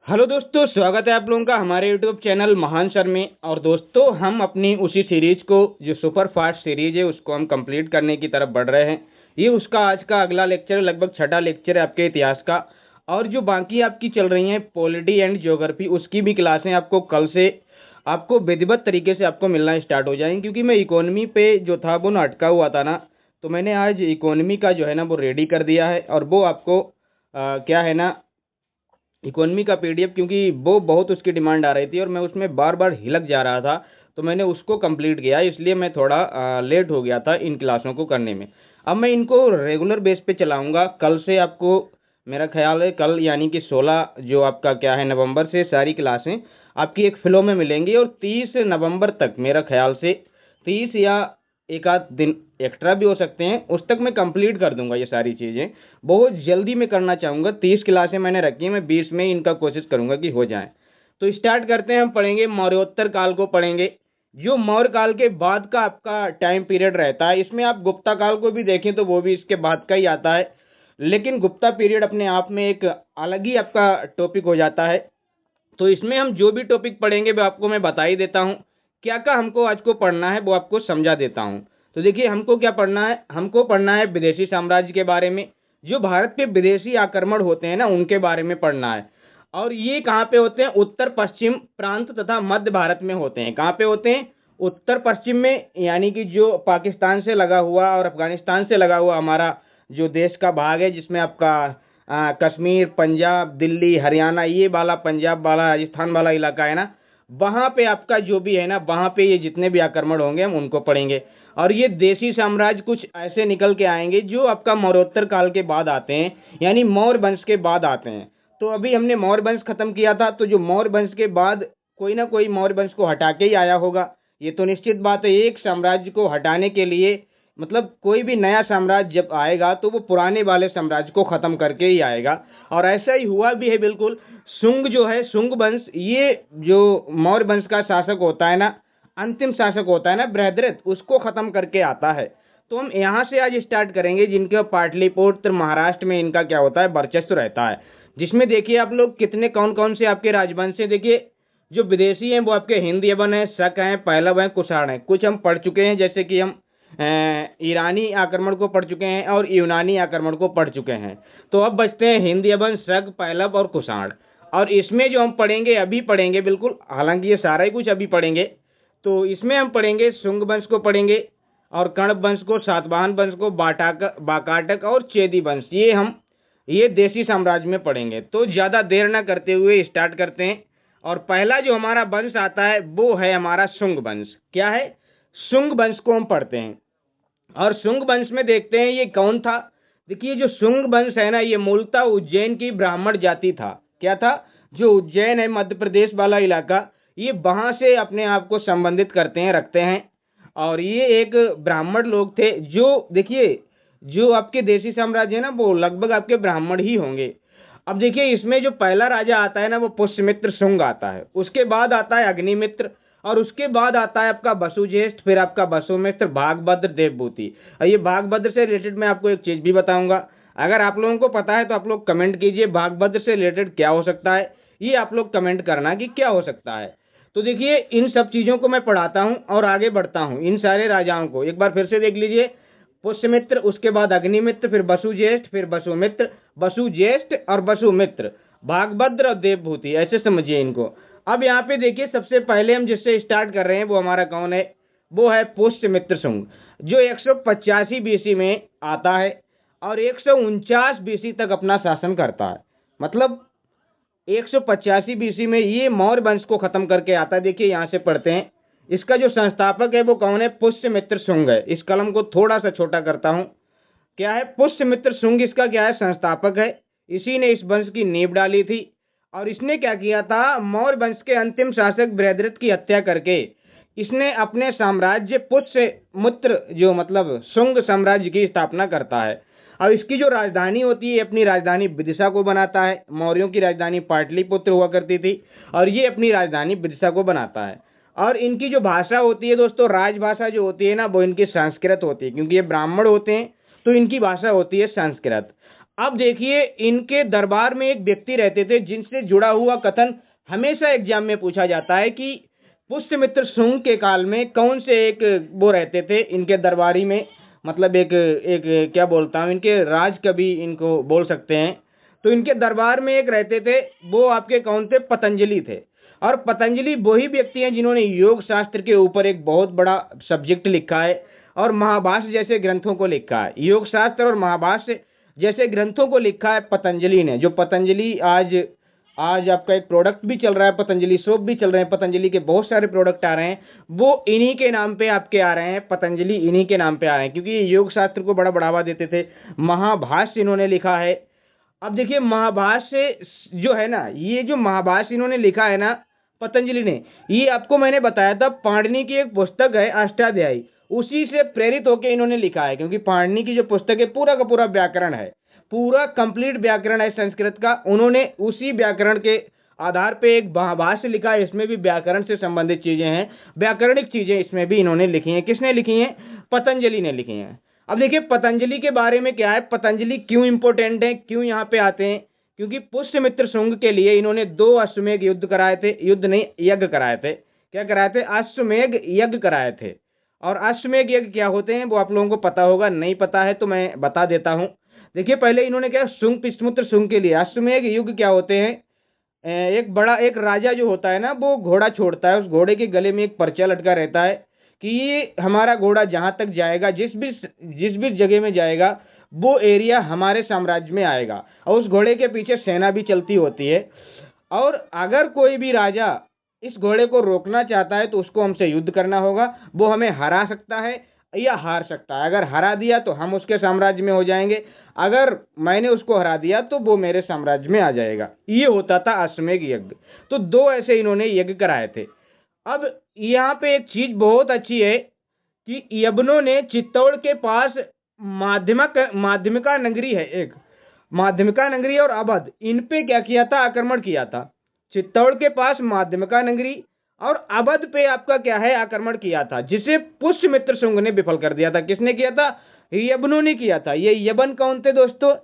Hello दोस्तों, स्वागत है आप लोगों का हमारे यूट्यूब चैनल महान सर में। और दोस्तों, हम अपनी उसी सीरीज को जो सुपर फास्ट सीरीज है उसको हम कंप्लीट करने की तरफ बढ़ रहे हैं। ये उसका आज का अगला लेक्चर, लगभग छठा लेक्चर है आपके इतिहास का। और जो बाकी आपकी चल रही हैं पॉलिटी एंड ज्योग्राफी, उसकी भी क्लासें आपको कल से आपको विधिवत तरीके से आपको मिलना स्टार्ट हो जाएंगी, क्योंकि मैं इकोनॉमी पे जो था वो ना अटका हुआ था ना। तो मैंने आज इकोनॉमी का जो है ना वो रेडी कर दिया है, और वो आपको क्या है ना, इकोनॉमी का पीडीएफ, क्योंकि वो बहुत उसकी डिमांड आ रही थी और मैं उसमें बार बार हिलक जा रहा था। तो मैंने उसको कंप्लीट किया, इसलिए मैं थोड़ा लेट हो गया था इन क्लासों को करने में। अब मैं इनको रेगुलर बेस पे चलाऊंगा। कल से आपको, मेरा ख्याल है कल यानी कि 16 जो आपका क्या है नवंबर से सारी क्लासें आपकी एक फ्लो में मिलेंगी, और 30 नवंबर तक मेरा ख्याल से 30 या एक आध दिन एक्स्ट्रा भी हो सकते हैं, उस तक मैं कंप्लीट कर दूंगा ये सारी चीज़ें। बहुत जल्दी में करना चाहूँगा। 30 क्लासें मैंने रखी हैं, मैं 20 में इनका कोशिश करूँगा कि हो जाए। तो स्टार्ट करते हैं। हम पढ़ेंगे मौर्योत्तर काल को पढ़ेंगे। जो मौर्य काल के बाद का आपका टाइम पीरियड रहता है, इसमें आप गुप्ता काल को भी देखें तो वो भी इसके बाद का ही आता है। लेकिन गुप्ता पीरियड अपने आप में एक अलग ही आपका टॉपिक हो जाता है। तो इसमें हम जो भी टॉपिक पढ़ेंगे वो आपको मैं बता ही देता हूँ। क्या क्या हमको आज को पढ़ना है वो आपको समझा देता हूँ। तो देखिए, हमको क्या पढ़ना है, हमको पढ़ना है विदेशी साम्राज्य के बारे में। जो भारत पे विदेशी आक्रमण होते हैं ना, उनके बारे में पढ़ना है। और ये कहाँ पे होते हैं? उत्तर पश्चिम प्रांत तथा मध्य भारत में होते हैं। कहाँ पे होते हैं? उत्तर पश्चिम में, यानी कि जो पाकिस्तान से लगा हुआ और अफगानिस्तान से लगा हुआ हमारा जो देश का भाग है, जिसमें आपका कश्मीर, पंजाब, दिल्ली, हरियाणा, ये वाला पंजाब वाला राजस्थान वाला इलाका है ना, वहाँ पे आपका जो भी है ना, वहाँ पे ये जितने भी आक्रमण होंगे हम उनको पढ़ेंगे। और ये देशी साम्राज्य कुछ ऐसे निकल के आएंगे जो आपका मौर्योत्तर काल के बाद आते हैं, यानी मौर्य वंश के बाद आते हैं। तो अभी हमने मौर्य वंश खत्म किया था, तो जो मौर्य वंश के बाद कोई ना कोई मौर्य वंश को हटा के ही आया होगा। ये तो निश्चित बात है। एक साम्राज्य को हटाने के लिए, मतलब कोई भी नया साम्राज्य जब आएगा तो वो पुराने वाले साम्राज्य को खत्म करके ही आएगा। और ऐसा ही हुआ भी है बिल्कुल। शुंग जो है, शुंग वंश, ये जो मौर्य वंश का शासक होता है ना, अंतिम शासक होता है ना बृहद्रथ, उसको खत्म करके आता है। तो हम यहाँ से आज स्टार्ट करेंगे, जिनके पाटलिपुत्र महाराष्ट्र में इनका क्या होता है, वर्चस्व रहता है। जिसमें देखिए आप लोग कितने कौन कौन से आपके राजवंश हैं। देखिए, जो विदेशी हैं वो आपके हिंद यवन है, शक हैं, पहलव हैं, कुषाण हैं। कुछ हम पढ़ चुके हैं, जैसे कि हम ईरानी आक्रमण को पढ़ चुके हैं और यूनानी आक्रमण को पढ़ चुके हैं। तो अब बचते हैं हिंद यवन, शक, पहलव और कुषाण। और इसमें जो हम पढ़ेंगे, अभी पढ़ेंगे बिल्कुल, हालांकि ये सारा ही कुछ अभी पढ़ेंगे। तो इसमें हम पढ़ेंगे शुंग वंश को पढ़ेंगे, और कण्व वंश को, सातवाहन वंश को, बाकाटक और चेदी वंश, ये देशी साम्राज्य में पढ़ेंगे। तो ज़्यादा देर ना करते हुए स्टार्ट करते हैं। और पहला जो हमारा वंश आता है वो है हमारा शुंग वंश। क्या है? शुंग वंश को हम पढ़ते हैं। और शुंग वंश में देखते हैं ये कौन था। देखिए, जो शुंग वंश है ना, ये मूलतः उज्जैन की ब्राह्मण जाति था। क्या था? जो उज्जैन है, मध्य प्रदेश वाला इलाका, ये वहां से अपने आप को संबंधित करते हैं, रखते हैं। और ये एक ब्राह्मण लोग थे। जो देखिए, जो आपके देशी साम्राज्य है ना, वो लगभग आपके ब्राह्मण ही होंगे। अब देखिए, इसमें जो पहला राजा आता है ना, वो पुष्यमित्र शुंग आता है। उसके बाद आता है अग्निमित्र, और उसके बाद आता है आपका वसुज्येष्ठ, फिर आपका वसुमित्र, भागभद्र, देवभूति। और ये भागभद्र से रिलेटेड मैं आपको एक चीज भी बताऊंगा। अगर आप लोगों को पता है तो आप लोग कमेंट कीजिए, भागभद्र से रिलेटेड क्या हो सकता है। ये आप लोग कमेंट करना कि क्या हो सकता है। तो देखिए, इन सब चीजों को मैं पढ़ाता हूँ और आगे बढ़ता हूँ। इन सारे राजाओं को एक बार फिर से देख लीजिए। पुष्यमित्र, उसके बाद अग्निमित्र, फिर वसुज्येष्ठ, फिर वसुमित्र, वसुज्येष्ठ और वसुमित्र, भागभद्र और देवभूति, ऐसे समझिए इनको। अब यहाँ पे देखिए, सबसे पहले हम जिससे स्टार्ट कर रहे हैं वो हमारा कौन है? वो है पुष्यमित्र शुंग, जो 185 बीसी में आता है और 149 बीसी तक अपना शासन करता है। मतलब 185 बीसी में ये मौर्य वंश को खत्म करके आता है। देखिए, यहाँ से पढ़ते हैं। इसका जो संस्थापक है वो कौन है? पुष्यमित्र शुंग है। इस कलम को थोड़ा सा छोटा करता हूँ। क्या है? पुष्यमित्र शुंग इसका क्या है? संस्थापक है। इसी ने इस वंश की नींव डाली थी। और इसने क्या किया था? मौर्य वंश के अंतिम शासक बृहद्रथ की हत्या करके इसने अपने साम्राज्य पुष्यमित्र, जो मतलब शुंग साम्राज्य की स्थापना करता है। अब इसकी जो राजधानी होती है, अपनी राजधानी विदिशा को बनाता है। मौर्यों की राजधानी पाटलिपुत्र हुआ करती थी, और ये अपनी राजधानी विदिशा को बनाता है। और इनकी जो भाषा होती है दोस्तों, राजभाषा जो होती है ना, वो इनकी संस्कृत होती है, क्योंकि ये ब्राह्मण होते हैं तो इनकी भाषा होती है संस्कृत। अब देखिए, इनके दरबार में एक व्यक्ति रहते थे जिनसे जुड़ा हुआ कथन हमेशा एग्जाम में पूछा जाता है कि पुष्यमित्र शुंग के काल में कौन से एक वो रहते थे इनके दरबारी में, मतलब एक एक क्या बोलता हूँ, इनके राज कवि इनको बोल सकते हैं। तो इनके दरबार में एक रहते थे, वो आपके कौन थे? पतंजलि थे। और पतंजलि वही व्यक्ति हैं जिन्होंने योग शास्त्र के ऊपर एक बहुत बड़ा सब्जेक्ट लिखा है और महाभाष्य जैसे ग्रंथों को लिखा है। योग शास्त्र और महाभाष्य जैसे ग्रंथों को लिखा है पतंजलि ने। जो पतंजलि आज आज आपका एक प्रोडक्ट भी चल रहा है, पतंजलि सोप भी चल रहे हैं, पतंजलि के बहुत सारे प्रोडक्ट आ रहे हैं, वो इन्हीं के नाम पे आपके आ रहे हैं। पतंजलि इन्हीं के नाम पे आ रहे हैं क्योंकि ये योग शास्त्र को बड़ा बढ़ावा देते थे। महाभाष्य इन्होंने लिखा है। अब देखिए, महाभाष्य जो है ना, ये जो महाभाष्य इन्होंने लिखा है ना पतंजलि ने, ये आपको मैंने बताया था पाणिनि की एक पुस्तक है अष्टाध्यायी, उसी से प्रेरित होकर इन्होंने लिखा है। क्योंकि पाणिनि की जो पुस्तक है पूरा का पूरा व्याकरण है, पूरा कंप्लीट व्याकरण है संस्कृत का। उन्होंने उसी व्याकरण के आधार पे एक महाभाष्य लिखा है। इसमें भी व्याकरण से संबंधित चीजें हैं, व्याकरणिक चीजें इसमें भी इन्होंने लिखी हैं। किसने लिखी हैं? पतंजलि ने लिखी हैं। अब देखिए, पतंजलि के बारे में क्या है, पतंजलि क्यों इंपॉर्टेंट है, क्यों यहाँ पे आते हैं? क्योंकि पुष्यमित्र शुंग के लिए इन्होंने 2 अश्वमेध युद्ध कराए थे, युद्ध नहीं यज्ञ कराए थे। क्या कराए थे? अश्वमेध यज्ञ कराए थे। और अश्वमेध यज्ञ क्या होते हैं वो आप लोगों को पता होगा, नहीं पता है तो मैं बता देता हूँ। देखिए, पहले इन्होंने क्या, शुंग पुष्यमित्र शुंग के लिए अश्वमेध युद्ध क्या होते हैं, एक बड़ा एक राजा जो होता है ना, वो घोड़ा छोड़ता है, उस घोड़े के गले में एक पर्चा लटका रहता है कि ये हमारा घोड़ा जहां तक जाएगा, जिस भी जगह में जाएगा, वो एरिया हमारे साम्राज्य में आएगा। और उस घोड़े के पीछे सेना भी चलती होती है। और अगर कोई भी राजा इस घोड़े को रोकना चाहता है तो उसको हमसे युद्ध करना होगा। वो हमें हरा सकता है या हार सकता है। अगर हरा दिया तो हम उसके साम्राज्य में हो जाएंगे, अगर मैंने उसको हरा दिया तो वो मेरे साम्राज्य में आ जाएगा। ये होता था अश्वमेध यज्ञ। तो 2 ऐसे इन्होंने यज्ञ कराए थे। अब यहाँ पे एक चीज बहुत अच्छी है कि यवनों ने चित्तौड़ के पास माध्यमिका नगरी है एक, माध्यमिका नगरी और अवध, इन पे क्या किया था? आक्रमण किया था। चित्तौड़ के पास माध्यमिका नगरी और अवध पे आपका क्या है? आक्रमण किया था, जिसे पुष्यमित्र शुंग ने विफल कर दिया था। किसने किया था? यवनों ने किया था। ये यवन कौन थे दोस्तों?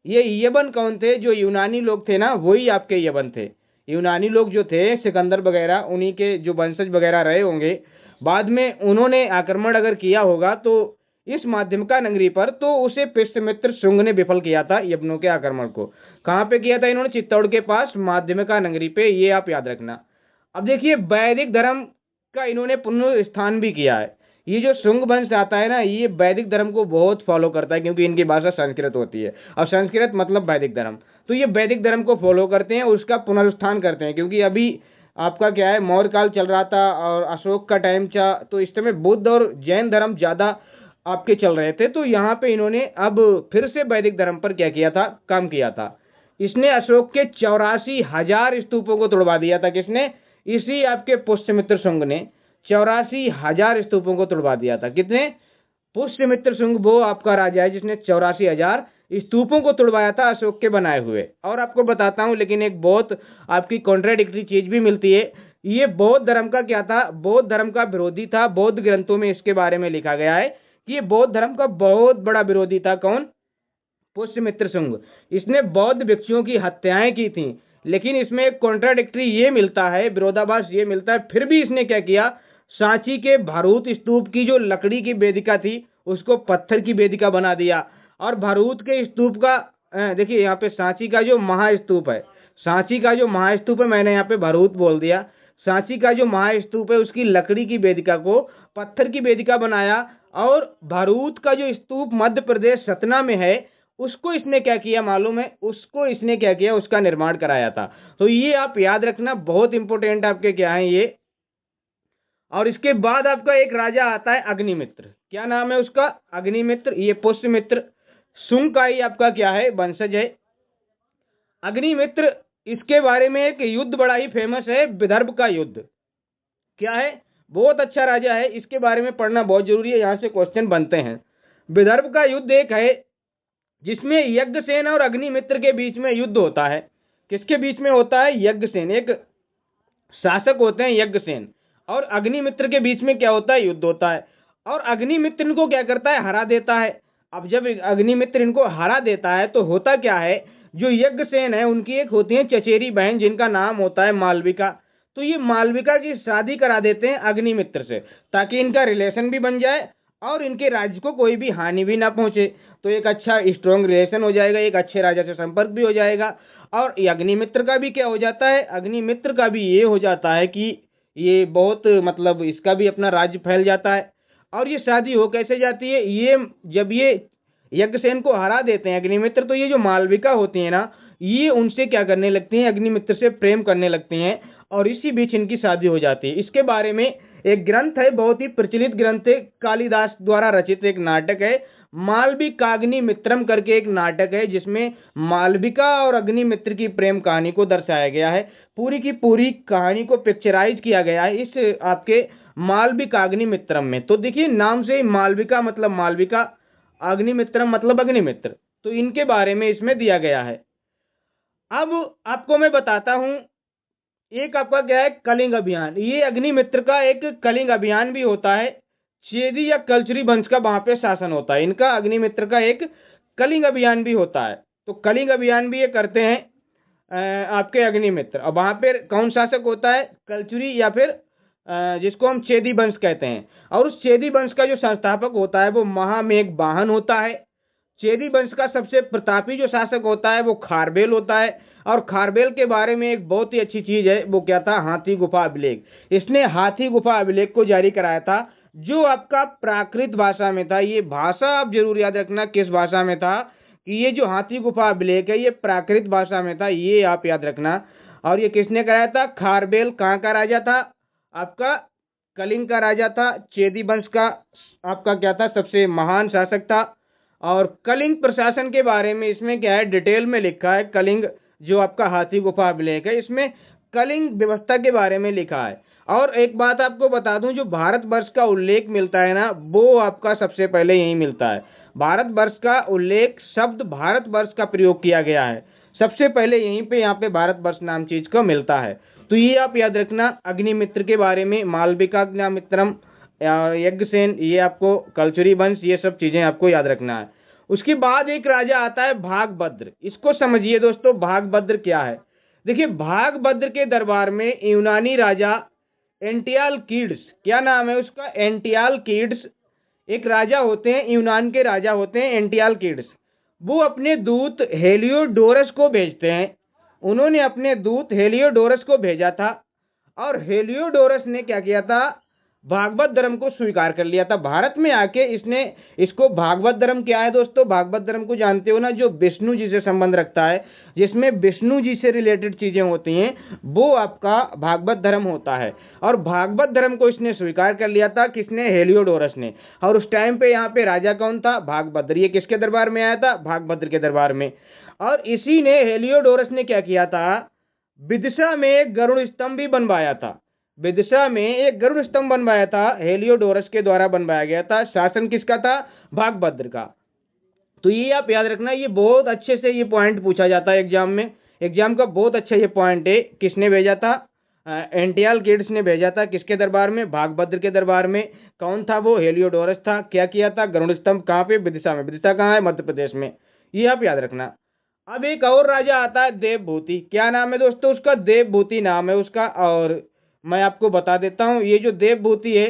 ये यवन कौन थे? जो यूनानी लोग थे ना, वही आपके यवन थे। यूनानी लोग जो थे, सिकंदर वगैरह, उन्हीं के जो वंशज वगैरह रहे होंगे। बाद में उन्होंने आक्रमण अगर किया होगा तो इस माध्यमिका नगरी पर, तो उसे पुष्यमित्र शुंग ने विफल किया था यवनों के आक्रमण को। कहाँ पे किया था इन्होंने? चित्तौड़ के पास माध्यमिका नगरी पे, ये आप याद रखना। अब देखिए, वैदिक धर्म का इन्होंने पुनरुत्थान भी किया है। ये जो शुंग वंश आता है ना, ये वैदिक धर्म को बहुत फॉलो करता है क्योंकि इनकी भाषा संस्कृत होती है। अब संस्कृत मतलब वैदिक धर्म, तो ये वैदिक धर्म को फॉलो करते हैं, उसका पुनरुत्थान करते हैं। क्योंकि अभी आपका क्या है, मौर्य काल चल रहा था और अशोक का टाइम था, तो इस समय बुद्ध और जैन धर्म ज्यादा आपके चल रहे थे। तो यहाँ पे इन्होंने अब फिर से वैदिक धर्म पर क्या किया था? काम किया था। इसने अशोक के 84,000 स्तूपों को तोड़वा दिया था। किसने? इसी आपके पुष्यमित्र शुंग ने 84,000 स्तूपों को तोड़वा दिया था। कितने? पुष्यमित्र शुंग वो आपका राजा है जिसने 84,000 स्तूपों को तुड़वाया था अशोक के बनाए हुए। और आपको बताता हूं, लेकिन एक बहुत आपकी कॉन्ट्राडिक्टरी चीज भी मिलती है। ये बौद्ध धर्म का क्या था? बौद्ध धर्म का विरोधी था। बौद्ध ग्रंथों में इसके बारे में लिखा गया है कि ये बौद्ध धर्म का बहुत बड़ा विरोधी था। कौन? पुष्यमित्र शुंग। इसने बौद्ध भिक्षुओं की हत्याएं की थी। लेकिन इसमें एक कॉन्ट्राडिक्टरी ये मिलता है, विरोधाभास ये मिलता है, फिर भी इसने क्या किया? सांची के भरूच स्तूप की जो लकड़ी की वेदिका थी उसको पत्थर की वेदिका बना दिया। और भरूच के स्तूप का देखिए, यहाँ पे सांची का जो महास्तूप है, सांची का जो महास्तूप है, मैंने यहाँ पे भरूच बोल दिया। सांची का जो महास्तूप है उसकी लकड़ी की वेदिका को पत्थर की वेदिका बनाया। और भरूच का जो स्तूप मध्य प्रदेश सतना में है, उसको इसने क्या किया मालूम है? उसको इसने क्या किया? उसका निर्माण कराया था। तो ये आप याद रखना, बहुत इंपॉर्टेंट आपके क्या है ये। और इसके बाद आपका एक राजा आता है अग्निमित्र। क्या नाम है उसका? अग्निमित्र। ये पुष्यमित्र शुंग का ही आपका क्या है? वंशज है अग्निमित्र। इसके बारे में एक युद्ध बड़ा ही फेमस है, विदर्भ का युद्ध। क्या है? बहुत अच्छा राजा है, इसके बारे में पढ़ना बहुत जरूरी है, यहां से क्वेश्चन बनते हैं। विदर्भ का युद्ध एक है जिसमें यज्ञसेन और अग्निमित्र के बीच में युद्ध होता है। किसके बीच में होता है? यज्ञसेन, एक शासक होते हैं यज्ञसेन, और अग्निमित्र के बीच में क्या होता है? युद्ध होता है। और अग्निमित्र को क्या करता है? हरा देता है। अब जब अग्निमित्र इनको हरा देता है तो होता क्या है, जो यज्ञसेन है उनकी एक होती है चचेरी बहन जिनका नाम होता है मालविका। तो ये मालविका की शादी करा देते हैं अग्निमित्र से, ताकि इनका रिलेशन भी बन जाए और इनके राज्य को कोई भी हानि भी ना पहुंचे। तो एक अच्छा स्ट्रॉन्ग रिलेशन हो जाएगा, एक अच्छे राजा से संपर्क भी हो जाएगा। और अग्निमित्र का भी क्या हो जाता है, अग्निमित्र का भी ये हो जाता है कि ये बहुत मतलब इसका भी अपना राज्य फैल जाता है। और ये शादी हो कैसे जाती है, ये जब ये यज्ञसेन को हरा देते हैं अग्निमित्र, तो ये जो मालविका होती है ना, ये उनसे क्या करने लगती हैं, अग्निमित्र से प्रेम करने लगती हैं और इसी बीच इनकी शादी हो जाती है। इसके बारे में एक ग्रंथ है, बहुत ही प्रचलित ग्रंथ है, कालिदास द्वारा रचित एक नाटक है, मालविकाग्निमित्रम करके एक नाटक है, जिसमें मालविका और अग्निमित्र की प्रेम कहानी को दर्शाया गया है। पूरी की पूरी कहानी को पिक्चराइज किया गया है इस आपके मालविकाग्निमित्रम में। तो देखिए नाम से मालविका मतलब मालविका, अग्निमित्रम मतलब अग्निमित्र, तो इनके बारे में इसमें दिया गया है। अब आपको मैं बताता हूं, एक आपका क्या है कलिंग अभियान, ये अग्निमित्र का एक कलिंग अभियान भी होता है। चेदी या कल्चरी वंश का वहां पे शासन होता है, इनका अग्निमित्र का एक कलिंग अभियान भी होता है। तो कलिंग अभियान भी ये करते हैं आपके अग्निमित्र। अब वहां पे कौन शासक होता है, कल्चरी या फिर जिसको हम चेदी वंश कहते हैं। और उस चेदी वंश का जो संस्थापक होता है वो महामेघ वाहन होता है। चेदी वंश का सबसे प्रतापी जो शासक होता है वो खारबेल होता है। और खारबेल के बारे में एक बहुत ही अच्छी चीज है, वो क्या था, हाथी गुफा अभिलेख। इसने हाथी गुफा अभिलेख को जारी कराया था, जो आपका प्राकृत भाषा में था। ये भाषा आप जरूर याद रखना किस भाषा में था, कि ये जो हाथी गुफा अभिलेख है ये प्राकृत भाषा में था, ये आप याद रखना। और ये किसने कराया था, खारबेल। कहाँ का राजा था, आपका कलिंग का राजा था। चेदी वंश का आपका क्या था, सबसे महान शासक था। और कलिंग प्रशासन के बारे में इसमें क्या है, डिटेल में लिखा है। कलिंग जो आपका हाथी गुफा अभिलेख है, इसमें कलिंग व्यवस्था के बारे में लिखा है। और एक बात आपको बता दूं, जो भारतवर्ष का उल्लेख मिलता है ना, वो आपका सबसे पहले यही मिलता है। भारतवर्ष का उल्लेख, शब्द भारतवर्ष का प्रयोग किया गया है सबसे पहले यहीं पे, यहाँ पे भारतवर्ष नाम चीज को मिलता है। तो ये आप याद रखना अग्निमित्र के बारे में, मालविकाग्निमित्रम, यज्ञसेन, ये आपको कल्चरी वंश, ये सब चीजें आपको याद रखना है। उसके बाद एक राजा आता है भागभद्र। इसको समझिए दोस्तों, भागभद्र क्या है। देखिए भागभद्र के दरबार में यूनानी राजा एंटियालकीड्स, क्या नाम है उसका, एंटियालकीड्स एक राजा होते हैं, यूनान के राजा होते हैं एंटियालकीड्स। वो अपने दूत हेलियोडोरस को भेजते हैं। उन्होंने अपने दूत हेलियोडोरस को भेजा था और हेलियोडोरस ने क्या किया था, भागवत धर्म को स्वीकार कर लिया था। भारत में आके इसने इसको, भागवत धर्म क्या है दोस्तों, भागवत धर्म को जानते हो ना, जो विष्णु जी से संबंध रखता है, जिसमें विष्णु जी से रिलेटेड चीजें होती हैं, वो आपका भागवत धर्म होता है। और भागवत धर्म को इसने स्वीकार कर लिया था, किसने, हेलियोडोरस ने। और उस टाइम पे यहाँ पे राजा कौन था, भागभद्र। ये किसके दरबार में आया था, भागभद्र के दरबार में। और इसी ने, हेलियोडोरस ने क्या किया था, विदिशा में एक गरुड़ स्तंभ भी बनवाया था। विदिशा में एक गरुड़ स्तंभ बनवाया था, हेलियोडोरस के द्वारा बनवाया गया था। शासन किसका था, भागभद्र का। तो ये आप याद रखना, ये बहुत अच्छे से ये पॉइंट पूछा जाता है एग्जाम में। एग्जाम का बहुत अच्छा ये पॉइंट है। किसने भेजा था, एंटियालकीड्स ने भेजा था, किसके दरबार में, भागभद्र के दरबार में। कौन था वो, हेलियोडोरस था। क्या किया था, गरुड़ स्तंभ कहाँ पे, विदिशा में। विदिशा कहाँ है, मध्य प्रदेश में। ये आप याद रखना। अब एक और राजा आता है देवभूति। क्या नाम है दोस्तों उसका, देवभूति नाम है उसका। और मैं आपको बता देता हूं, ये जो देवभूति है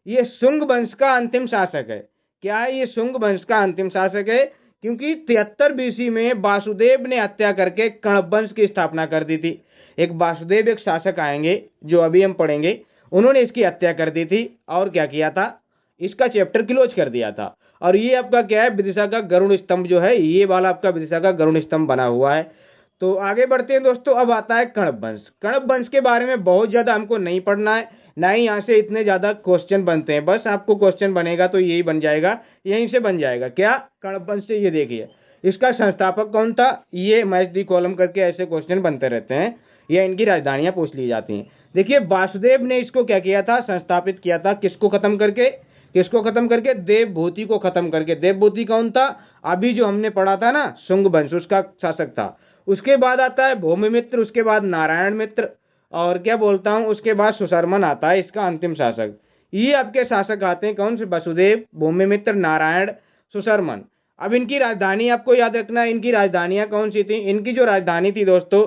ये शुंग वंश का अंतिम शासक है। क्या है, ये शुंग वंश का अंतिम शासक है, क्योंकि 73 बीसी में वासुदेव ने हत्या करके कण्व वंश की स्थापना कर दी थी। एक वासुदेव एक शासक आएंगे जो अभी हम पढ़ेंगे, उन्होंने इसकी हत्या कर दी थी और क्या किया था, इसका चैप्टर क्लोज कर दिया था। और ये आपका क्या है, विदिशा का गरुड़ स्तंभ जो है, ये वाला आपका विदिशा का गरुड़ स्तंभ बना हुआ है। तो आगे बढ़ते हैं दोस्तों। अब आता है कण्व वंश। कण्व वंश के बारे में बहुत ज्यादा हमको नहीं पढ़ना है, ना ही यहाँ से इतने ज्यादा क्वेश्चन बनते हैं। बस आपको क्वेश्चन बनेगा तो यही बन जाएगा, यहीं से बन जाएगा। क्या, कण्व वंश से। ये देखिए इसका संस्थापक कौन था, ये मैच दी कॉलम करके ऐसे क्वेश्चन बनते रहते हैं, या इनकी राजधानियां पूछ ली जाती हैं। देखिए वासुदेव ने इसको क्या किया था, संस्थापित किया था। किसको खत्म करके, किसको खत्म करके, देवभूति को खत्म करके। देवभूति कौन था, अभी जो हमने पढ़ा था ना, शुंग वंश, उसका शासक था। उसके बाद आता है भूमिमित्र, उसके बाद नारायण मित्र, और क्या बोलता हूं, उसके बाद सुशर्मन आता है इसका अंतिम शासक। ये आपके शासक आते हैं कौन से, वसुदेव, भूमिमित्र, नारायण, सुशर्मन। अब इनकी राजधानी आपको याद रखना है, इनकी राजधानियां कौन सी थी। इनकी जो राजधानी थी दोस्तों,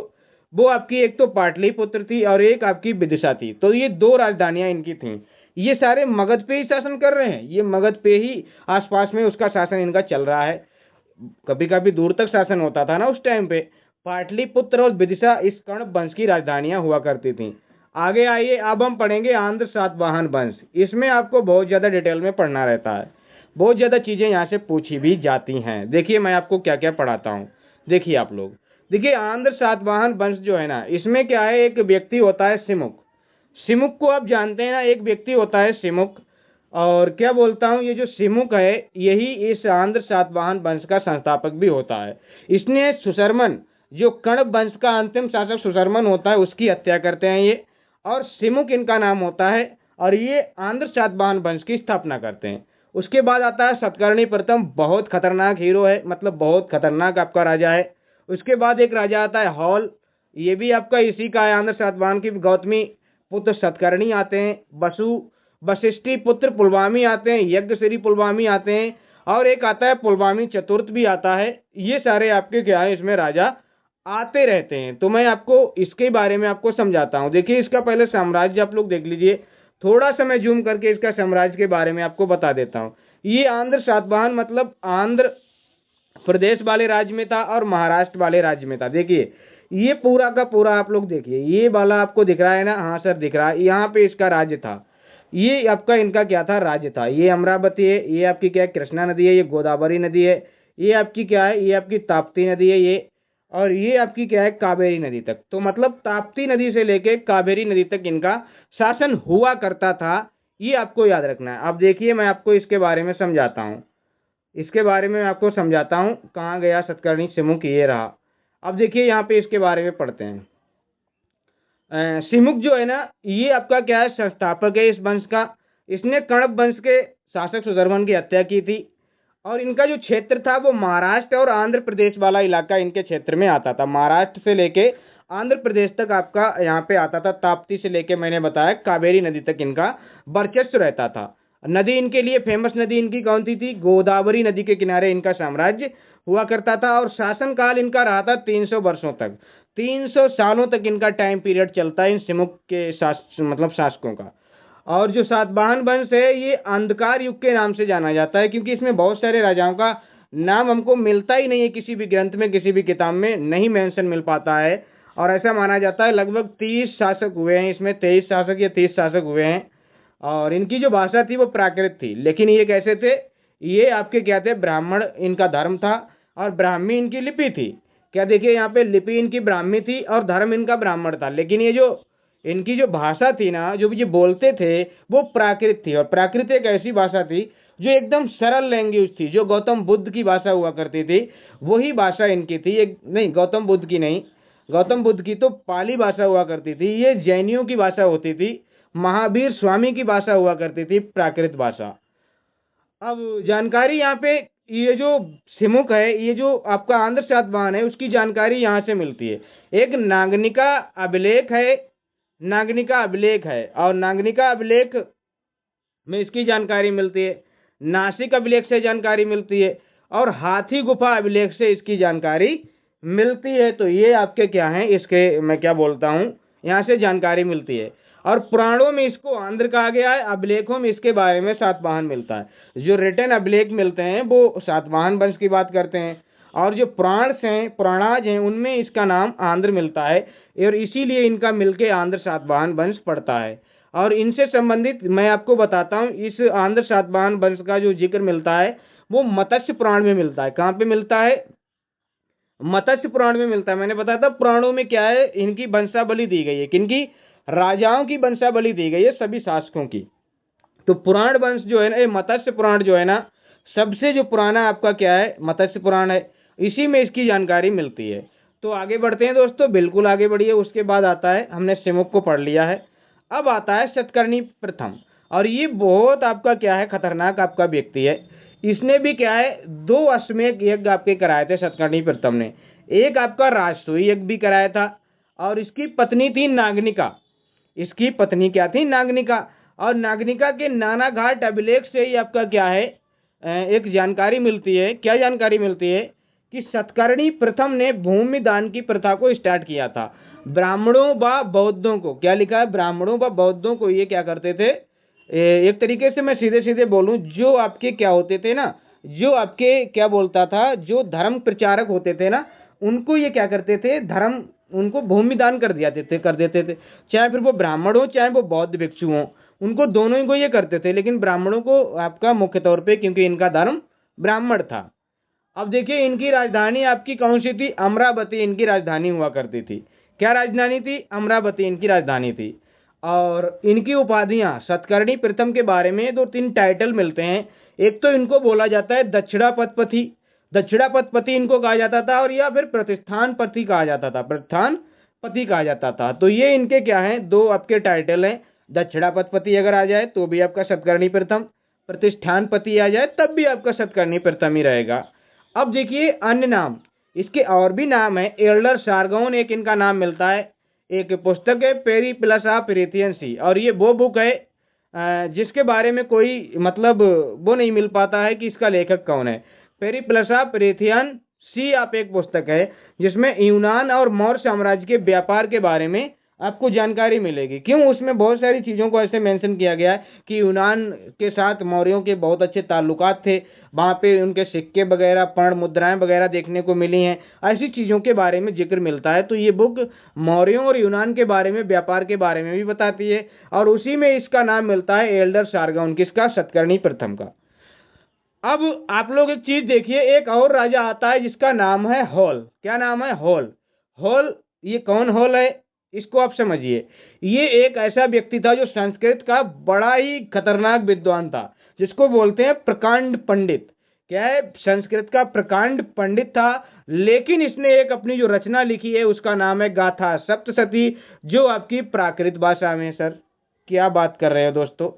वो आपकी एक तो पाटलिपुत्र थी और एक आपकी विदिशा थी। तो ये दो राजधानियां इनकी थी। ये सारे मगध पे ही शासन कर रहे हैं, ये मगध पे ही आसपास में उसका शासन इनका चल रहा है। कभी कभी दूर तक शासन होता था ना उस टाइम पे। पाटलिपुत्र और विदिशा इस कर्ण वंश की राजधानियां हुआ करती थी। आगे आइए, अब हम पढ़ेंगे आंध्र सातवाहन वंश। इसमें आपको बहुत ज्यादा डिटेल में पढ़ना रहता है, बहुत ज्यादा चीजें यहाँ से पूछी भी जाती हैं। देखिए मैं आपको क्या क्या पढ़ाता हूँ, देखिए आप लोग। देखिए आंध्र सातवाहन वंश जो है ना, इसमें क्या है, एक व्यक्ति होता है सिमुक। सिमुक को आप जानते हैं ना, एक व्यक्ति होता है सिमुक। और क्या बोलता हूँ, ये जो सिमुक है यही इस आंध्र सातवाहन वंश का संस्थापक भी होता है। इसने सुशर्मन, जो कर्ण वंश का अंतिम शासक सुशर्मन होता है, उसकी हत्या करते हैं ये, और सिमुक इनका नाम होता है। और ये आंध्र सातवाहन वंश की स्थापना करते हैं। उसके बाद आता है सतकर्णी प्रथम, बहुत खतरनाक हीरो है, मतलब बहुत खतरनाक आपका राजा है। उसके बाद एक राजा आता है हॉल, ये भी आपका इसी का है, आंध्र सातवाहन की। गौतमी पुत्र सतकर्णी आते हैं, वशिष्ठी पुत्र पुलवामी आते हैं, यज्ञश्री पुलवामी आते हैं, और एक आता है पुलवामी चतुर्थ भी आता है। ये सारे आपके क्या है, इसमें राजा आते रहते हैं। तो मैं आपको इसके बारे में आपको समझाता हूँ। देखिए इसका पहले साम्राज्य आप लोग देख लीजिए, थोड़ा सा मैं जूम करके इसका साम्राज्य के बारे में आपको बता देता हूँ। ये आंध्र सातवाहन मतलब आंध्र प्रदेश वाले राज्य में था और महाराष्ट्र वाले राज्य में था। देखिए ये पूरा का पूरा आप लोग देखिए, ये वाला आपको दिख रहा है ना, हाँ सर दिख रहा है, यहाँ पे इसका राज्य था। ये आपका इनका क्या था, राज्य था। ये अमरावती है, ये आपकी क्या है, कृष्णा नदी है, ये गोदावरी नदी है, ये आपकी क्या है, ये आपकी ताप्ती नदी है ये, और ये आपकी क्या है, कावेरी नदी तक। तो मतलब ताप्ती नदी से लेके कावेरी नदी तक इनका शासन हुआ करता था। ये आपको याद रखना है। अब देखिए मैं आपको इसके बारे में समझाता हूँ, इसके बारे में आपको समझाता हूँ। कहाँ गया सतकर्णी सिमुक, ये रहा। अब देखिए यहाँ पे इसके बारे में पढ़ते हैं। सिमुक जो है ना, ये आपका क्या है, संस्थापक है इस वंश का। इसने कण्व वंश के शासक सुधर्मन की हत्या की थी। और इनका जो क्षेत्र था वो महाराष्ट्र और आंध्र प्रदेश वाला इलाका इनके क्षेत्र में आता था। महाराष्ट्र से लेके आंध्र प्रदेश तक आपका यहाँ पे आता था। ताप्ती से लेके मैंने बताया कावेरी नदी तक इनका वर्चस्व रहता था। नदी इनके लिए फेमस नदी इनकी कौन सी थी, गोदावरी नदी के किनारे इनका साम्राज्य हुआ करता था। और शासन काल इनका रहा था 300 वर्षों तक, 300 सालों तक इनका टाइम पीरियड चलता है इन सिमुक के मतलब शासकों का। और जो सातवाहन वंश है ये अंधकार युग के नाम से जाना जाता है, क्योंकि इसमें बहुत सारे राजाओं का नाम हमको मिलता ही नहीं है, किसी भी ग्रंथ में किसी भी किताब में नहीं मेंशन मिल पाता है। और ऐसा माना जाता है लगभग 30 शासक हुए हैं इसमें, 23 शासक या 30 शासक हुए हैं। और इनकी जो भाषा थी वो प्राकृत थी। लेकिन ये कैसे थे, ये आपके क्या थे, ब्राह्मण इनका धर्म था और ब्राह्मी इनकी लिपि थी। क्या देखिए यहाँ पे लिपि इनकी ब्राह्मी थी और धर्म इनका ब्राह्मण था। लेकिन ये जो इनकी जो भाषा थी ना, जो ये बोलते थे, वो प्राकृत थी। और प्राकृत एक ऐसी भाषा थी जो एकदम सरल लैंग्वेज थी, जो गौतम बुद्ध की भाषा हुआ करती थी, वही भाषा इनकी थी। एक नहीं, गौतम बुद्ध की नहीं, गौतम बुद्ध की तो पाली भाषा हुआ करती थी, ये जैनियों की भाषा होती थी। महावीर स्वामी की भाषा हुआ करती थी प्राकृत भाषा। अब जानकारी यहाँ पे, ये जो सिमुक है, ये जो आपका आंध्र सातवाहन है, उसकी जानकारी यहाँ से मिलती है। एक नागनिका अभिलेख है, नागनिका अभिलेख है, और नागनिका अभिलेख में इसकी जानकारी मिलती है। नासिक अभिलेख से जानकारी मिलती है, और हाथी गुफा अभिलेख से इसकी जानकारी मिलती है। तो ये आपके क्या हैं, इसके मैं क्या बोलता हूँ, यहाँ से जानकारी मिलती है। और पुराणों में इसको आंध्र कहा गया है, अभिलेखों में इसके बारे में सातवाहन मिलता है। जो रिटर्न अभिलेख मिलते हैं वो सातवाहन वंश की बात करते हैं, और जो पुराण हैं, पुराणाज हैं, उनमें इसका नाम आंध्र मिलता है। और इसीलिए इनका मिलके आंध्र सातवाहन वंश पड़ता है। और इनसे संबंधित मैं आपको बताता हूँ, इस आंध्र सातवाहन वंश का जो जिक्र मिलता है वो मत्स्य पुराण में मिलता है। कहाँ पे मिलता है, मत्स्य पुराण में मिलता है। मैंने बताया था पुराणों में क्या है, इनकी वंशावली दी गई है, किनकी, राजाओं की वंशावली दी गई है, सभी शासकों की। तो पुराण वंश जो है ना, ये मत्स्य पुराण जो है ना, सबसे जो पुराना आपका क्या है, मत्स्य पुराण है। इसी में इसकी जानकारी मिलती है। तो आगे बढ़ते हैं दोस्तों, बिल्कुल आगे बढ़िए। उसके बाद आता है, हमने सिमुक को पढ़ लिया है, अब आता है सतकर्णी प्रथम। और ये बहुत आपका क्या है, खतरनाक आपका व्यक्ति है। इसने भी क्या है, 2 अश्वमेध यज्ञ आपके कराए थे सतकर्णी प्रथम ने। एक आपका राजसूय यज्ञ भी कराया था, और इसकी पत्नी थी नागनिका। इसकी पत्नी क्या थी, नागनिका। और नागनिका के नाना घाट अभिलेख से ही आपका क्या है, एक जानकारी मिलती है। क्या जानकारी मिलती है कि सतकर्णी प्रथम ने भूमि दान की प्रथा को स्टार्ट किया था। ब्राह्मणों व बौद्धों को, क्या लिखा है, ब्राह्मणों व बौद्धों को ये क्या करते थे, एक तरीके से मैं सीधे सीधे बोलूं, जो आपके क्या होते थे ना, जो आपके क्या बोलता था, जो धर्म प्रचारक होते थे ना, उनको ये क्या करते थे, धर्म, उनको भूमि दान कर देते थे। चाहे फिर वो ब्राह्मण हो चाहे वो बौद्ध भिक्षु हो, उनको दोनों ही को ये करते थे, लेकिन ब्राह्मणों को आपका मुख्य तौर पे, क्योंकि इनका धर्म ब्राह्मण था। अब देखिए इनकी राजधानी आपकी कौन सी थी, अमरावती इनकी राजधानी हुआ करती थी। क्या राजधानी थी, अमरावती इनकी राजधानी थी। और इनकी उपाधियां, सतकर्णी प्रथम के बारे में दो तीन टाइटल मिलते हैं। एक तो इनको बोला जाता है दक्षिणापति, दक्षिणापति इनको कहा जाता था, और या फिर प्रतिष्ठान पति कहा जाता था, प्रतिष्ठान पति कहा जाता था। तो ये इनके क्या हैं, दो आपके टाइटल हैं। दक्षिणापति अगर आ जाए तो भी आपका सतकर्णी प्रथम, प्रतिष्ठान पति आ जाए तब भी आपका सतकर्णी प्रथम ही रहेगा। अब देखिए अन्य नाम, इसके और भी नाम है। एल्डर सारगोन एक इनका नाम मिलता है। एक पुस्तक है पेरिप्लस ऑफ एथेंस सी, और ये वो बुक है जिसके बारे में कोई मतलब वो नहीं मिल पाता है कि इसका लेखक कौन है। पेरिप्लस ऑफ एथेंस सी आप एक पुस्तक है जिसमें यूनान और मौर्य साम्राज्य के व्यापार के बारे में आपको जानकारी मिलेगी। क्यों, उसमें बहुत सारी चीज़ों को ऐसे मेंशन किया गया है कि यूनान के साथ मौर्यों के बहुत अच्छे ताल्लुकात थे, वहाँ पे उनके सिक्के वगैरह, पर्ण मुद्राएं वगैरह देखने को मिली हैं, ऐसी चीज़ों के बारे में जिक्र मिलता है। तो ये बुक मौर्यों और यूनान के बारे में, व्यापार के बारे में भी बताती है, और उसी में इसका नाम मिलता है एल्डर सारगोन, किसका, सतकर्णी प्रथम का। अब आप लोग एक चीज देखिए, एक और राजा आता है जिसका नाम है हॉल। क्या नाम है, हॉल। हॉल, ये कौन हॉल है, इसको आप समझिए। ये एक ऐसा व्यक्ति था जो संस्कृत का बड़ा ही खतरनाक विद्वान था, जिसको बोलते हैं प्रकांड पंडित। क्या है, संस्कृत का प्रकांड पंडित था। लेकिन इसने एक अपनी जो रचना लिखी है उसका नाम है गाथा सप्तशती, जो आपकी प्राकृत भाषा में, सर क्या बात कर रहे हो दोस्तों,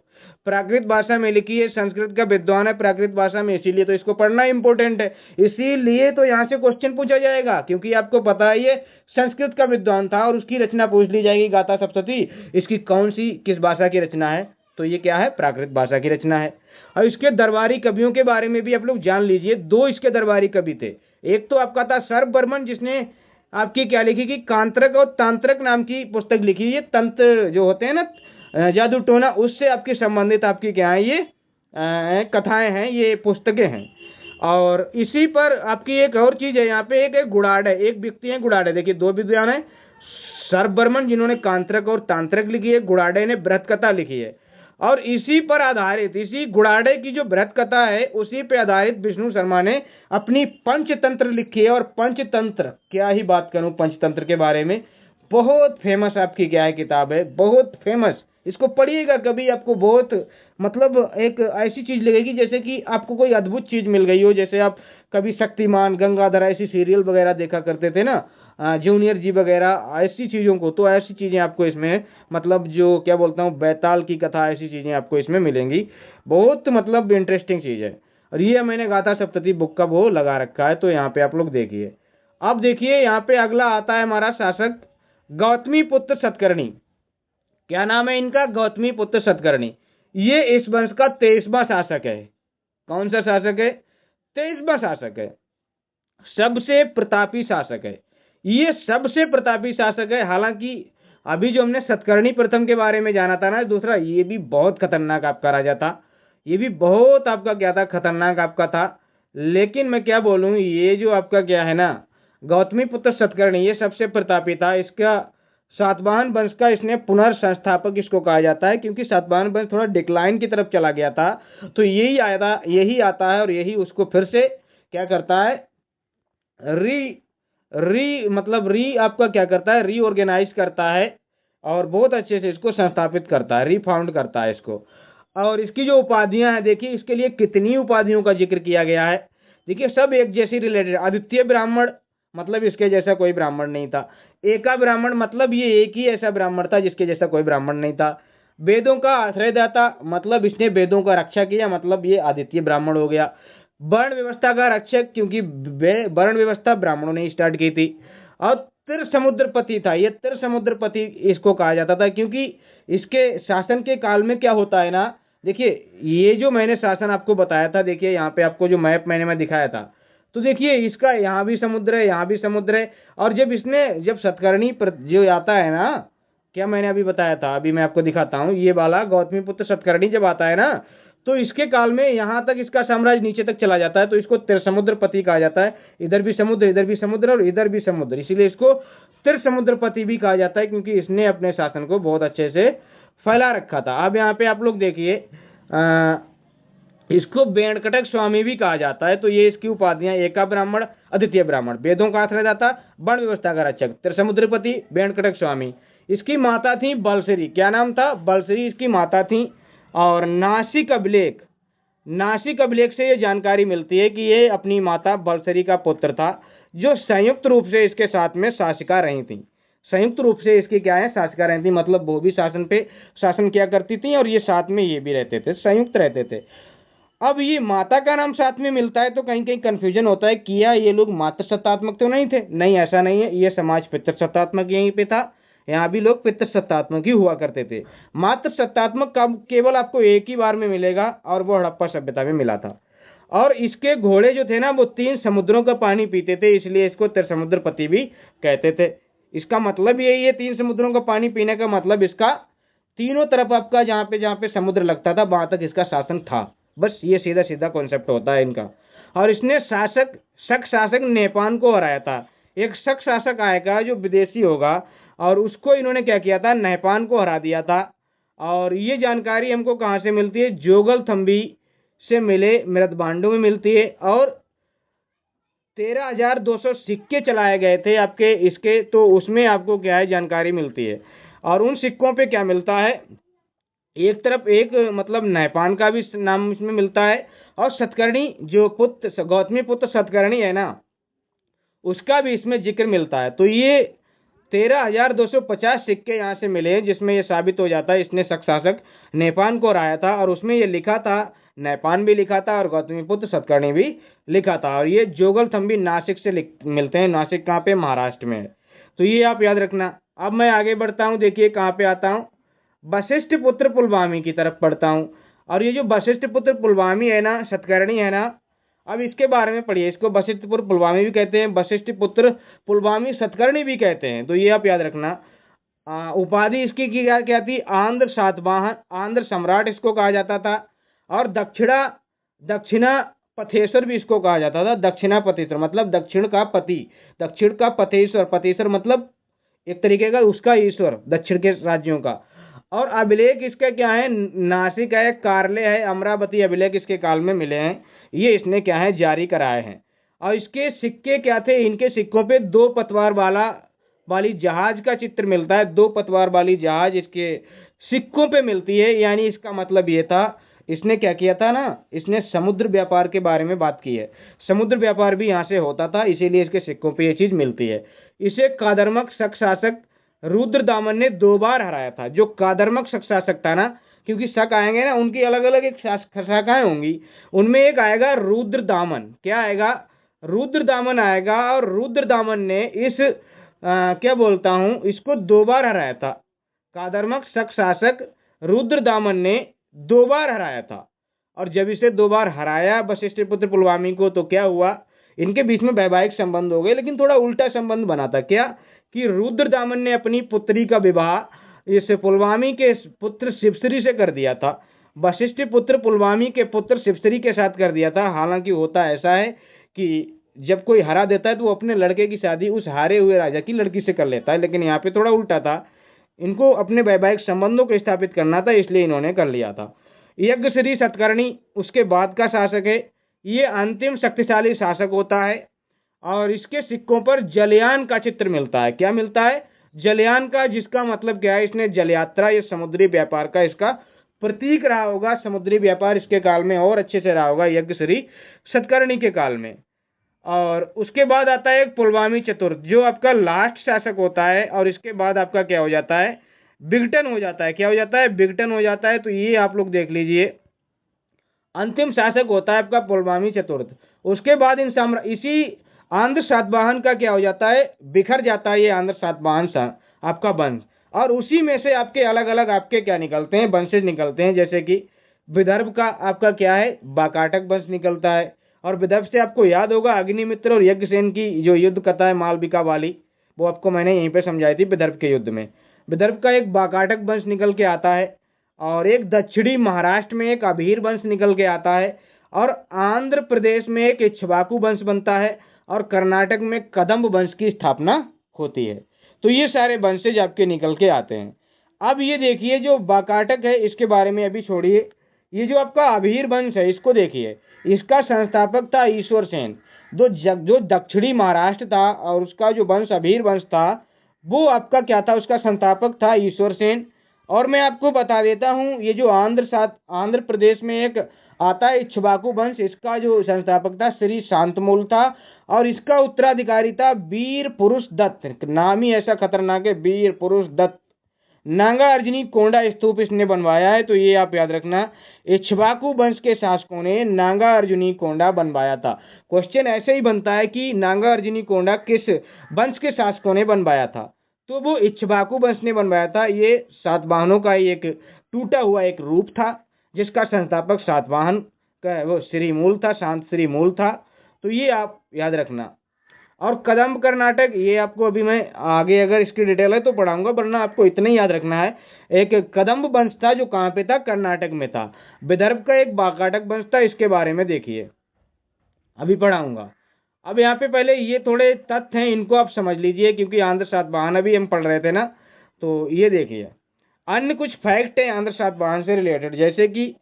प्राकृत भाषा में लिखी है। संस्कृत का विद्वान है प्राकृत भाषा में, इसीलिए तो इसको पढ़ना इंपॉर्टेंट है। इसीलिए तो यहाँ से क्वेश्चन पूछा जाएगा, क्योंकि आपको पता है ये संस्कृत का विद्वान था, और उसकी रचना पूछ ली जाएगी गाथा सप्तशती। इसकी कौन सी, किस भाषा की रचना है, तो ये क्या है, प्राकृत भाषा की रचना है। और इसके दरबारी कवियों के बारे में भी आप लोग जान लीजिए। दो इसके दरबारी कवि थे। एक तो आपका था सर्ववर्मन, जिसने आपकी क्या लिखी कि कांत्रक और तांत्रक नाम की पुस्तक लिखी। ये तंत्र जो होते हैं ना, जादू टोना, उससे आपकी संबंधित आपकी क्या है, ये कथाएं हैं, ये पुस्तकें हैं। और इसी पर आपकी एक और चीज है, यहाँ पे एक है गुड़ाडे, एक व्यक्ति है गुड़ाडे। देखिए दो विद्वान है, सर्ववर्मन जिन्होंने कांत्रक और तांत्रक लिखी है, गुड़ाडे ने बृहत कथा लिखी है। और इसी पर आधारित, इसी गुड़ाडे की जो बृहत कथा है उसी पे आधारित विष्णु शर्मा ने अपनी पंचतंत्र लिखी है। और पंचतंत्र, क्या ही बात करूं पंचतंत्र के बारे में, बहुत फेमस आपकी क्या है किताब है, बहुत फेमस। इसको पढ़िएगा कभी, आपको बहुत मतलब एक ऐसी चीज लगेगी जैसे कि आपको कोई अद्भुत चीज मिल गई हो। जैसे आप कभी शक्तिमान, गंगाधर ऐसी सीरियल वगैरह देखा करते थे ना, जूनियर जी वगैरह, ऐसी चीजों को, तो ऐसी चीजें आपको इसमें मतलब जो क्या बोलता हूँ, बैताल की कथा, ऐसी चीजें आपको इसमें मिलेंगी। बहुत मतलब इंटरेस्टिंग चीज है। और ये मैंने गाथा सप्तशती बुक का वो लगा रखा है, तो यहाँ पे आप लोग देखिए। अब देखिए यहाँ पे अगला आता है हमारा शासक गौतमी पुत्र सतकर्णी। क्या नाम है इनका, गौतमी पुत्र सतकर्णी। ये इस वंश का 23वां शासक है। कौन सा शासक है, 23वां शासक है, सबसे प्रतापी शासक है। ये सबसे प्रतापी शासक है। हालांकि अभी जो हमने सतकर्णी प्रथम के बारे में जाना था ना, दूसरा, ये भी बहुत खतरनाक आपका राजा था। ये भी बहुत आपका क्या था, खतरनाक आपका था। लेकिन मैं क्या बोलूं, ये जो आपका क्या है ना, गौतमी पुत्र सतकर्णी, ये सबसे प्रतापी था। इसका सातवाहन वंश का इसने पुनर्संस्थापक इसको कहा जाता है, क्योंकि सातवाहन वंश थोड़ा डिक्लाइन की तरफ चला गया था। तो यही आता है, और यही उसको फिर से क्या करता है, री आपका क्या करता है, रीऑर्गेनाइज करता है, और बहुत अच्छे से इसको संस्थापित करता है, रीफाउंड करता है इसको। और इसकी जो उपाधियां हैं, देखिए इसके लिए कितनी उपाधियों का जिक्र किया गया है। देखिए सब एक जैसी रिलेटेड। आदित्य ब्राह्मण, मतलब इसके जैसा कोई ब्राह्मण नहीं था। एका ब्राह्मण, मतलब ये एक ही ऐसा ब्राह्मण था जिसके जैसा कोई ब्राह्मण नहीं था। वेदों का आश्रयदाता, मतलब इसने वेदों का रक्षा किया, मतलब ये आदित्य ब्राह्मण हो गया। वर्ण व्यवस्था का रक्षक, क्योंकि वर्ण व्यवस्था ब्राह्मणों ने स्टार्ट की थी। और त्रिसमुद्रपति था, ये त्रिसमुद्रपति इसको कहा जाता था, क्योंकि इसके शासन के काल में क्या होता है ना, देखिए ये जो मैंने शासन आपको बताया था, देखिए यहाँ पे आपको जो मैप मैं दिखाया था, तो देखिए इसका यहाँ भी समुद्र है, यहाँ भी समुद्र है। और जब सतकर्णी जो आता है ना, क्या मैंने अभी बताया था, अभी मैं आपको दिखाता हूँ, ये वाला गौतमीपुत्र सतकर्णी जब आता है ना, तो इसके काल में यहाँ तक इसका साम्राज्य नीचे तक चला जाता है, तो इसको त्रिसमुद्रपति कहा जाता है। इधर भी समुद्र, इधर भी समुद्र और इधर भी समुद्र, इसीलिए इसको त्रिसमुद्रपति भी कहा जाता है, क्योंकि इसने अपने शासन को बहुत अच्छे से फैला रखा था। अब यहाँ पे आप लोग देखिए, इसको वेंकटक स्वामी भी कहा जाता है। तो ये इसकी उपाधियां, एका ब्राह्मण, अद्वितीय ब्राह्मण, वेदों का अर्थदाता, वर्ण व्यवस्था का रक्षक, त्रिसमुद्रपति, वेंकटक स्वामी। इसकी माता थी बलश्री, क्या नाम था, बलश्री इसकी माता थी। और नासिक अभिलेख, नासिक अभिलेख से ये जानकारी मिलती है कि ये अपनी माता बलश्री का पुत्र था, जो संयुक्त रूप से इसके साथ में शासिका रही थी। संयुक्त रूप से इसकी क्या है, शासिका रही थी, मतलब वो भी शासन पे शासन किया करती थी और ये साथ में ये भी रहते थे, संयुक्त रहते थे। अब ये माता का नाम साथ में मिलता है तो कहीं कहीं कंफ्यूजन होता है, किया ये लोग मातृ सत्तात्मक तो नहीं थे? नहीं, ऐसा नहीं है, ये समाज पितृ सत्तात्मक यहीं पे था। यहाँ भी लोग पितृ सत्तात्मक ही हुआ करते थे। मातृ सत्तात्मक का केवल आपको एक ही बार में मिलेगा, और वो हड़प्पा सभ्यता में मिला था। और इसके घोड़े जो थे ना, वो 3 समुद्रों का पानी पीते थे, इसलिए इसको त्रिसमुद्रपति भी कहते थे। इसका मतलब यही है, 3 समुद्रों का पानी पीने का मतलब इसका तीनों तरफ आपका जहाँ पे समुद्र लगता था वहां तक इसका शासन था। बस ये सीधा सीधा कॉन्सेप्ट होता है इनका। और इसने शक शासक नेपान को हराया था। एक शक शासक आएगा जो विदेशी होगा, और उसको इन्होंने क्या किया था, नेपान को हरा दिया था। और ये जानकारी हमको कहाँ से मिलती है, जोगल थम्बी से मिले मृदभांडों में मिलती है। और 13,200 सिक्के चलाए गए थे आपके इसके, तो उसमें आपको क्या है जानकारी मिलती है। और उन सिक्कों पे क्या मिलता है, एक तरफ एक मतलब नहपान का भी नाम इसमें मिलता है, और सतकर्णी जो पुत्र गौतमी पुत्र सतकर्णी है ना, उसका भी इसमें जिक्र मिलता है। तो ये 13,250 सिक्के यहाँ से मिले हैं, जिसमें ये साबित हो जाता है इसने शक शासक नेपान को हराया था। और उसमें ये लिखा था, नेपान भी लिखा था और गौतमी पुत्र सतकर्णी भी लिखा था। और ये जोगल थम्बी नासिक से मिलते हैं। नासिक कहाँ पे, महाराष्ट्र में है। तो ये आप याद रखना। अब मैं आगे बढ़ता हूँ, देखिए कहाँ पे आता हूँ, वशिष्ठ पुत्र पुलवामी की तरफ पढ़ता हूँ। और ये जो वशिष्ठ पुत्र पुलवामी है ना, सतकर्णी है ना, अब इसके बारे में पढ़िए। इसको वशिष्ठ पुत्र पुलवामी भी कहते हैं, वशिष्ठ पुत्र पुलवामी सतकर्णी भी कहते हैं। तो ये आप याद रखना। उपाधि इसकी क्या क्या थी, आंध्र सातवाहन, आंध्र सम्राट इसको कहा जाता था। और दक्षिणा पथेश्वर भी इसको कहा जाता था। दक्षिणा पथेश्वर मतलब दक्षिण का पति, दक्षिण का पथेश्वर, पथेश्वर मतलब एक तरीके का उसका ईश्वर, दक्षिण के राज्यों का। और अभिलेख इसका क्या है, नासिक है, कार्ले है, अमरावती अभिलेख इसके काल में मिले हैं। ये इसने क्या है, जारी कराए हैं। और इसके सिक्के क्या थे, इनके सिक्कों पे 2 पतवार वाली जहाज का चित्र मिलता है। 2 पतवार वाली जहाज इसके सिक्कों पे मिलती है। यानी इसका मतलब ये था, इसने क्या किया था ना, इसने समुद्र व्यापार के बारे में बात की है। समुद्र व्यापार भी यहाँ से होता था, इसीलिए इसके सिक्कों पे ये चीज मिलती है। इसे कादर्मक शक शासक रुद्रदामन ने 2 बार हराया था। जो कादर्मक शक शासक था ना, क्योंकि शक आएंगे ना, उनकी अलग अलग एक शाखाएं होंगी, उनमें एक आएगा रुद्रदामन। क्या आएगा, रुद्रदामन आएगा। और रुद्रदामन ने क्या बोलता हूं, इसको 2 बार हराया था। कादर्मक शक शासक रुद्रदामन ने 2 बार हराया था। और जब इसे 2 बार हराया वशिष्ठ पुत्र पुलवामी को, तो क्या हुआ, इनके बीच में वैवाहिक संबंध हो गए। लेकिन थोड़ा उल्टा संबंध बना था। क्या कि रुद्रदामन ने अपनी पुत्री का विवाह इस पुलवामी के पुत्र शिवश्री से कर दिया था। वशिष्ठ पुत्र पुलवामी के पुत्र शिवश्री के साथ कर दिया था। हालांकि होता ऐसा है कि जब कोई हरा देता है तो वो अपने लड़के की शादी उस हारे हुए राजा की लड़की से कर लेता है, लेकिन यहाँ पे थोड़ा उल्टा था। इनको अपने वैवाहिक संबंधों को स्थापित करना था, इसलिए इन्होंने कर लिया था। यज्ञश्री सतकर्णी उसके बाद का शासक है। ये अंतिम शक्तिशाली शासक होता है। और इसके सिक्कों पर जलयान का चित्र मिलता है। क्या मिलता है, जलयान का, जिसका मतलब क्या है, इसने जल यात्रा, ये समुद्री व्यापार का इसका प्रतीक रहा होगा। समुद्री व्यापार इसके काल में और अच्छे से रहा होगा, यज्ञश्री सतकर्णी के काल में। और उसके बाद आता है एक पुलवामी चतुर्थ, जो आपका लास्ट शासक होता है। और इसके बाद आपका क्या हो जाता है, विघटन हो जाता है। क्या हो जाता है, विघटन हो जाता है। तो ये आप लोग देख लीजिए, अंतिम शासक होता है आपका पुलवामी चतुर्थ। उसके बाद इसी आंध्र सातवाहन का क्या हो जाता है, बिखर जाता है ये आंध्र सातवाहन आपका वंश। और उसी में से आपके अलग अलग आपके क्या निकलते हैं, वंशज निकलते हैं। जैसे कि विदर्भ का आपका क्या है, वाकाटक वंश निकलता है। और विदर्भ से आपको याद होगा अग्निमित्र और यज्ञसेन की जो युद्ध कथा है मालविका वाली, वो आपको मैंने यहीं पे समझाई थी विदर्भ के युद्ध में। विदर्भ का एक वाकाटक वंश निकल के आता है, और एक दक्षिणी महाराष्ट्र में एक अभीर वंश निकल के आता है, और आंध्र प्रदेश में एक इक्ष्वाकु वंश बनता है, और कर्नाटक में कदम्ब वंश की स्थापना होती है। तो ये सारे वंशज आपके निकल के आते हैं। अब ये देखिए जो वाकाटक है इसके बारे में अभी छोड़िए, ये जो आपका अभीर वंश है इसको देखिए, इसका संस्थापक था ईश्वर सेन। जो दक्षिणी महाराष्ट्र था और उसका जो वंश अभीर वंश था वो आपका क्या था, उसका संस्थापक था ईश्वर सेन। और मैं आपको बता देता हूँ ये जो आंध्र प्रदेश में एक आता है इक्ष्वाकु वंश, इसका जो संस्थापक था श्री शांतमूल था, और इसका उत्तराधिकारी था वीर पुरुष दत्त। नाम ही ऐसा खतरनाक है, वीर पुरुष दत्त। नागा अर्जुनी कोंडा स्तूप इसने बनवाया है, तो ये आप याद रखना, इक्ष्वाकु वंश के शासकों ने नागा अर्जुनी कोंडा बनवाया था। क्वेश्चन ऐसे ही बनता है कि नागा अर्जुनी कोंडा किस वंश के शासकों ने बनवाया था, तो वो इक्ष्वाकु वंश ने बनवाया था। ये सातवाहनों का एक टूटा हुआ एक रूप था, जिसका संस्थापक सातवाहन का वो श्रीमूल था, शांत श्रीमूल था। तो ये आप याद रखना। और कदम्ब कर्नाटक, ये आपको अभी मैं आगे अगर इसकी डिटेल है तो पढ़ाऊंगा, वरना आपको इतना ही याद रखना है। एक कदम्ब वंश था जो कहाँ पे था, कर्नाटक में था। विदर्भ का एक वाकाटक वंश था, इसके बारे में देखिए अभी पढ़ाऊंगा। अब यहाँ पे पहले ये थोड़े तथ्य हैं, इनको आप समझ लीजिए, क्योंकि आंध्र सातवाहन अभी हम पढ़ रहे थे ना, तो ये देखिए अन्य कुछ फैक्ट है आंध्र सातवाहन से रिलेटेड, जैसे कि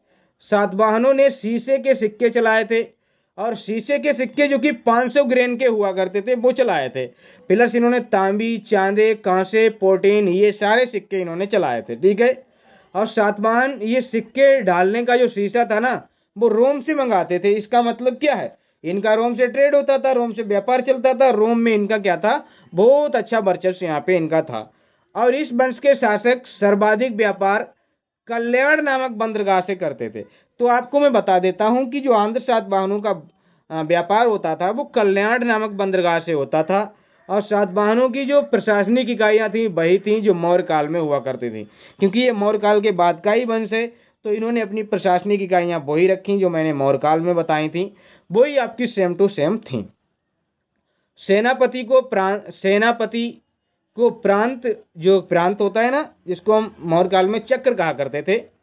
सातवाहनों ने शीशे के सिक्के चलाए थे, और शीशे के सिक्के जो कि 500 ग्रेन के हुआ करते थे वो चलाए थे। प्लस इन्होंने तांबी, चांदे, कांसे, पोटीन, ये सारे सिक्के इन्होंने चलाए थे, ठीक है। और सातवाहन ये सिक्के डालने का जो शीशा था ना वो रोम से मंगाते थे। इसका मतलब क्या है, इनका रोम से ट्रेड होता था, रोम से व्यापार चलता था, रोम में इनका क्या था, बहुत अच्छा वर्चस्व यहाँ पे इनका था। और इस वंश के शासक सर्वाधिक व्यापार कल्याण नामक बंदरगाह से करते थे। तो आपको मैं बता देता हूं कि जो आंध्र सातवाहनों का व्यापार होता था वो कल्याण नामक बंदरगाह से होता था। और सातवाहनों की जो प्रशासनिक इकाइयां थी वही थी जो मौर्य काल में हुआ करती थी, क्योंकि ये मौर्य काल के बाद का ही वंश है, तो इन्होंने अपनी प्रशासनिक इकाइयां वही रखी जो मैंने मौर्य काल में बताई थी, वही आपकी सेम टू सेम थी। सेनापति को प्रांत, जो प्रांत होता है ना जिसको हम मौर्य काल में चक्र कहा करते थे,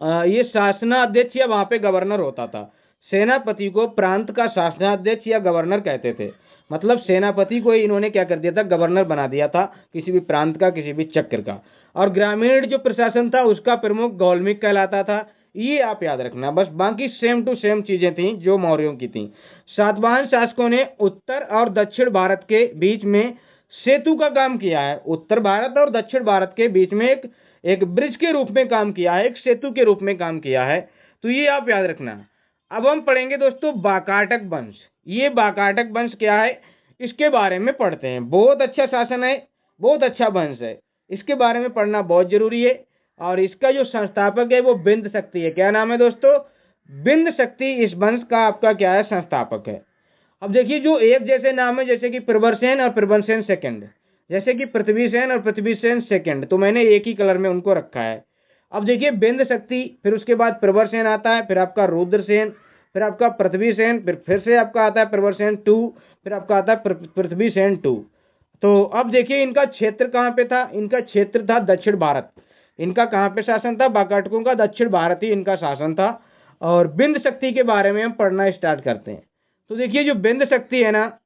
ये शासनाध्यक्ष या वहां पे गवर्नर होता था। सेनापति को प्रांत का शासनाध्यक्ष या गवर्नर कहते थे। मतलब सेनापति को इन्होंने क्या कर दिया था, गवर्नर बना दिया था किसी भी प्रांत का, किसी भी चक्र का। और ग्रामीण जो प्रशासन था उसका प्रमुख गौलमिक कहलाता था। ये आप याद रखना, बस बाकी सेम टू सेम चीजें थी जो मौर्यों की थी। सातवाहन शासकों ने उत्तर और दक्षिण भारत के बीच में सेतु का काम किया है। उत्तर भारत और दक्षिण भारत के बीच में एक ब्रिज के रूप में काम किया है, एक सेतु के रूप में काम किया है। तो ये आप याद रखना। अब हम पढ़ेंगे दोस्तों वाकाटक वंश। ये वाकाटक वंश क्या है इसके बारे में पढ़ते हैं। बहुत अच्छा शासन है, बहुत अच्छा वंश है, इसके बारे में पढ़ना बहुत जरूरी है। और इसका जो संस्थापक है वो बिंद शक्ति है। क्या नाम है दोस्तों, बिंद शक्ति इस वंश का आपका क्या है, संस्थापक है। अब देखिए जो एक जैसे नाम है, जैसे कि प्रवरसेन और प्रवरसेन सेकंड, जैसे कि पृथ्वीसेन और पृथ्वीसेन सेकंड, तो मैंने एक ही कलर में उनको रखा है। अब देखिए बिंद शक्ति, फिर उसके बाद प्रवरसेन आता है, फिर आपका रुद्रसेन, फिर आपका पृथ्वीसेन, फिर से आपका आता है प्रवरसेन 2, फिर आपका आता है पृथ्वीसेन 2। तो अब देखिए इनका क्षेत्र कहाँ पे था, इनका क्षेत्र था दक्षिण भारत। इनका कहाँ पे शासन था, वाकाटकों का दक्षिण भारत ही इनका शासन था। और बिंद शक्ति के बारे में हम पढ़ना स्टार्ट करते हैं। तो देखिए जो बिंद शक्ति है ना,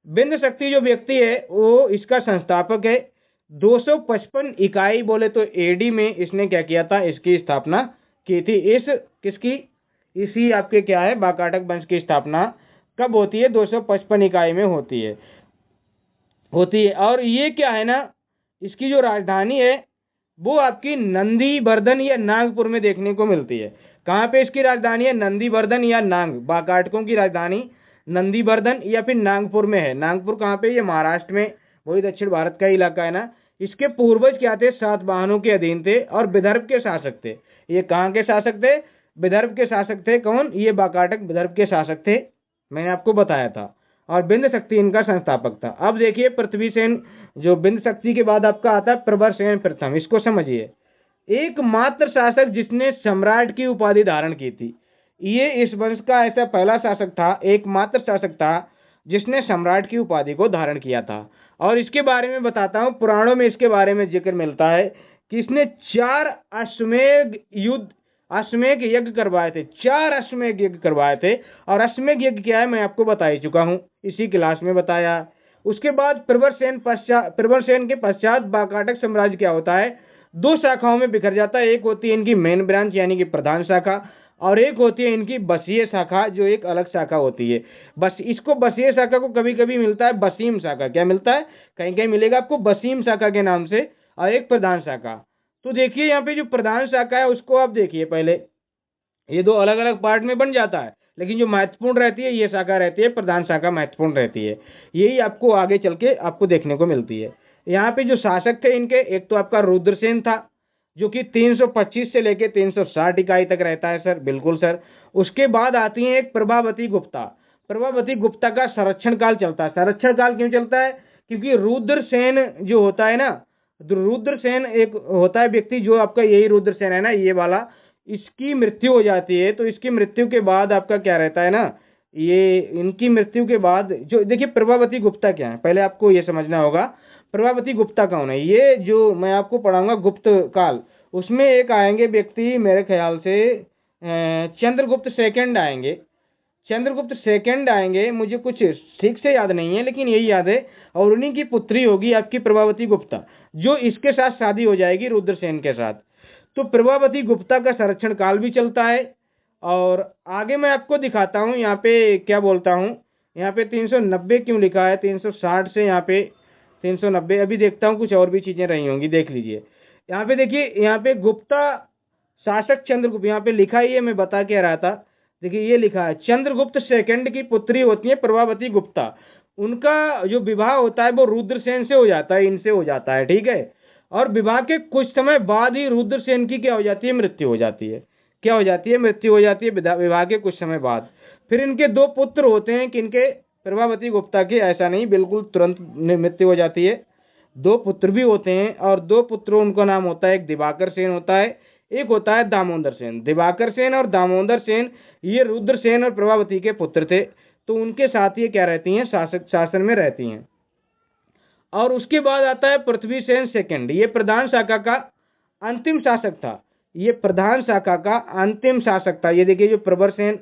बिंद शक्ति जो व्यक्ति है वो इसका संस्थापक है। 255 इकाई बोले तो एडी में इसने क्या किया था, इसकी स्थापना की थी। इस किसकी, इसी आपके क्या है वाकाटक वंश की स्थापना कब होती है, 255 इकाई में होती है। और ये क्या है ना, इसकी जो राजधानी है वो आपकी नंदीवर्धन या नागपुर में देखने को मिलती है। कहाँ पे इसकी राजधानी है, नंदीवर्धन या नांग। वाकाटकों की राजधानी नंदीवर्धन या फिर नागपुर में है। नागपुर कहाँ पे, ये महाराष्ट्र में, वही दक्षिण भारत का इलाका है ना। इसके पूर्वज क्या थे, सातवाहनों के अधीन थे और विदर्भ के शासक थे। ये कहाँ के शासक थे, विदर्भ के शासक थे। कौन, ये वाकाटक विदर्भ के शासक थे, मैंने आपको बताया था। और बिंद शक्ति इनका संस्थापक था। अब देखिए पृथ्वीसेन, जो बिंद शक्ति के बाद आपका आता है प्रवरसेन प्रथम, इसको समझिए। एकमात्र शासक जिसने सम्राट की उपाधि धारण की थी। ये इस वंश का ऐसा पहला शासक था, एकमात्र शासक था जिसने सम्राट की उपाधि को धारण किया था। और इसके बारे में बताता हूँ, पुराणों में इसके बारे में जिक्र मिलता है कि इसने 4 अश्वमेध यज्ञ करवाए थे, 4 अश्वमेध यज्ञ करवाए थे। और अश्वमेध यज्ञ क्या है मैं आपको बता ही चुका हूँ, इसी क्लास में बताया। उसके बाद प्रवरसेन के पश्चात वाकाटक साम्राज्य क्या होता है, 2 शाखाओं में बिखर जाता है। एक होती है इनकी मेन ब्रांच यानी कि प्रधान शाखा, और एक होती है इनकी बसीय शाखा जो एक अलग शाखा होती है। बस इसको बसीय शाखा को कभी कभी मिलता है बसीम शाखा, क्या मिलता है, कहीं कहीं मिलेगा आपको बसीम शाखा के नाम से, और एक प्रधान शाखा। तो देखिए यहाँ पे जो प्रधान शाखा है उसको आप देखिए, पहले ये 2 अलग अलग पार्ट में बन जाता है, लेकिन जो महत्वपूर्ण रहती है ये शाखा रहती है, प्रधान शाखा महत्वपूर्ण रहती है। यही आपको आगे चल के आपको देखने को मिलती है। यहाँ पे जो शासक थे इनके, एक तो आपका रुद्रसेन था जो कि 325 से लेके 360 इकाई तक रहता है सर, बिल्कुल सर। उसके बाद आती है एक प्रभावती गुप्ता। प्रभावती गुप्ता का संरक्षण काल चलता है। संरक्षण काल क्यों चलता है, क्योंकि रुद्रसेन जो होता है ना, रुद्रसेन एक होता है व्यक्ति, जो आपका यही रुद्रसेन है ना, ये वाला, इसकी मृत्यु हो जाती है। तो इसकी मृत्यु के बाद आपका क्या रहता है ना, ये इनकी मृत्यु के बाद जो देखिए प्रभावती गुप्ता क्या है पहले आपको ये समझना होगा। प्रभावती गुप्ता कौन है, ये जो मैं आपको पढ़ाऊंगा गुप्त काल, उसमें एक आएंगे व्यक्ति मेरे ख्याल से चंद्रगुप्त सेकंड आएंगे। चंद्रगुप्त सेकंड आएंगे, मुझे कुछ ठीक से याद नहीं है लेकिन यही याद है। और उन्हीं की पुत्री होगी आपकी प्रभावती गुप्ता, जो इसके साथ शादी हो जाएगी रुद्रसेन के साथ। तो प्रभावती गुप्ता का संरक्षण काल भी चलता है। और आगे मैं आपको दिखाता हूँ यहाँ पे क्या बोलता हूँ। यहाँ पे 390 क्यों लिखा है, 360 से यहाँ पे 390, अभी देखता हूँ कुछ और भी चीजें रही होंगी, देख लीजिए। यहाँ पे देखिए, यहाँ पे गुप्ता शासक चंद्रगुप्त यहाँ पे लिखा ही है, मैं बता के रहा था। देखिए ये लिखा है चंद्रगुप्त सेकंड की पुत्री होती है प्रभावती गुप्ता। उनका जो विवाह होता है वो रुद्रसेन से हो जाता है, इनसे हो जाता है, ठीक है। और विवाह के कुछ समय बाद ही रुद्रसेन की क्या हो जाती है, मृत्यु हो जाती है। क्या हो जाती है, मृत्यु हो जाती है विवाह के कुछ समय बाद। फिर इनके 2 पुत्र होते हैं, किनके, प्रभावती गुप्ता के, ऐसा नहीं बिल्कुल तुरंत मृत्यु हो जाती है। 2 पुत्र भी होते हैं, और 2 पुत्रों, उनका नाम होता है, एक दिवाकर सेन होता है, एक होता है दामोदर सेन। दिवाकर सेन और दामोदर सेन ये रुद्रसेन और प्रभावती के पुत्र थे। तो उनके साथ ये क्या रहती हैं, शासन में रहती हैं। और उसके बाद आता है पृथ्वीसेन सेकंड, ये प्रधान शाखा का अंतिम शासक था। ये प्रधान शाखा का अंतिम शासक था। ये देखिए जो प्रवरसेन,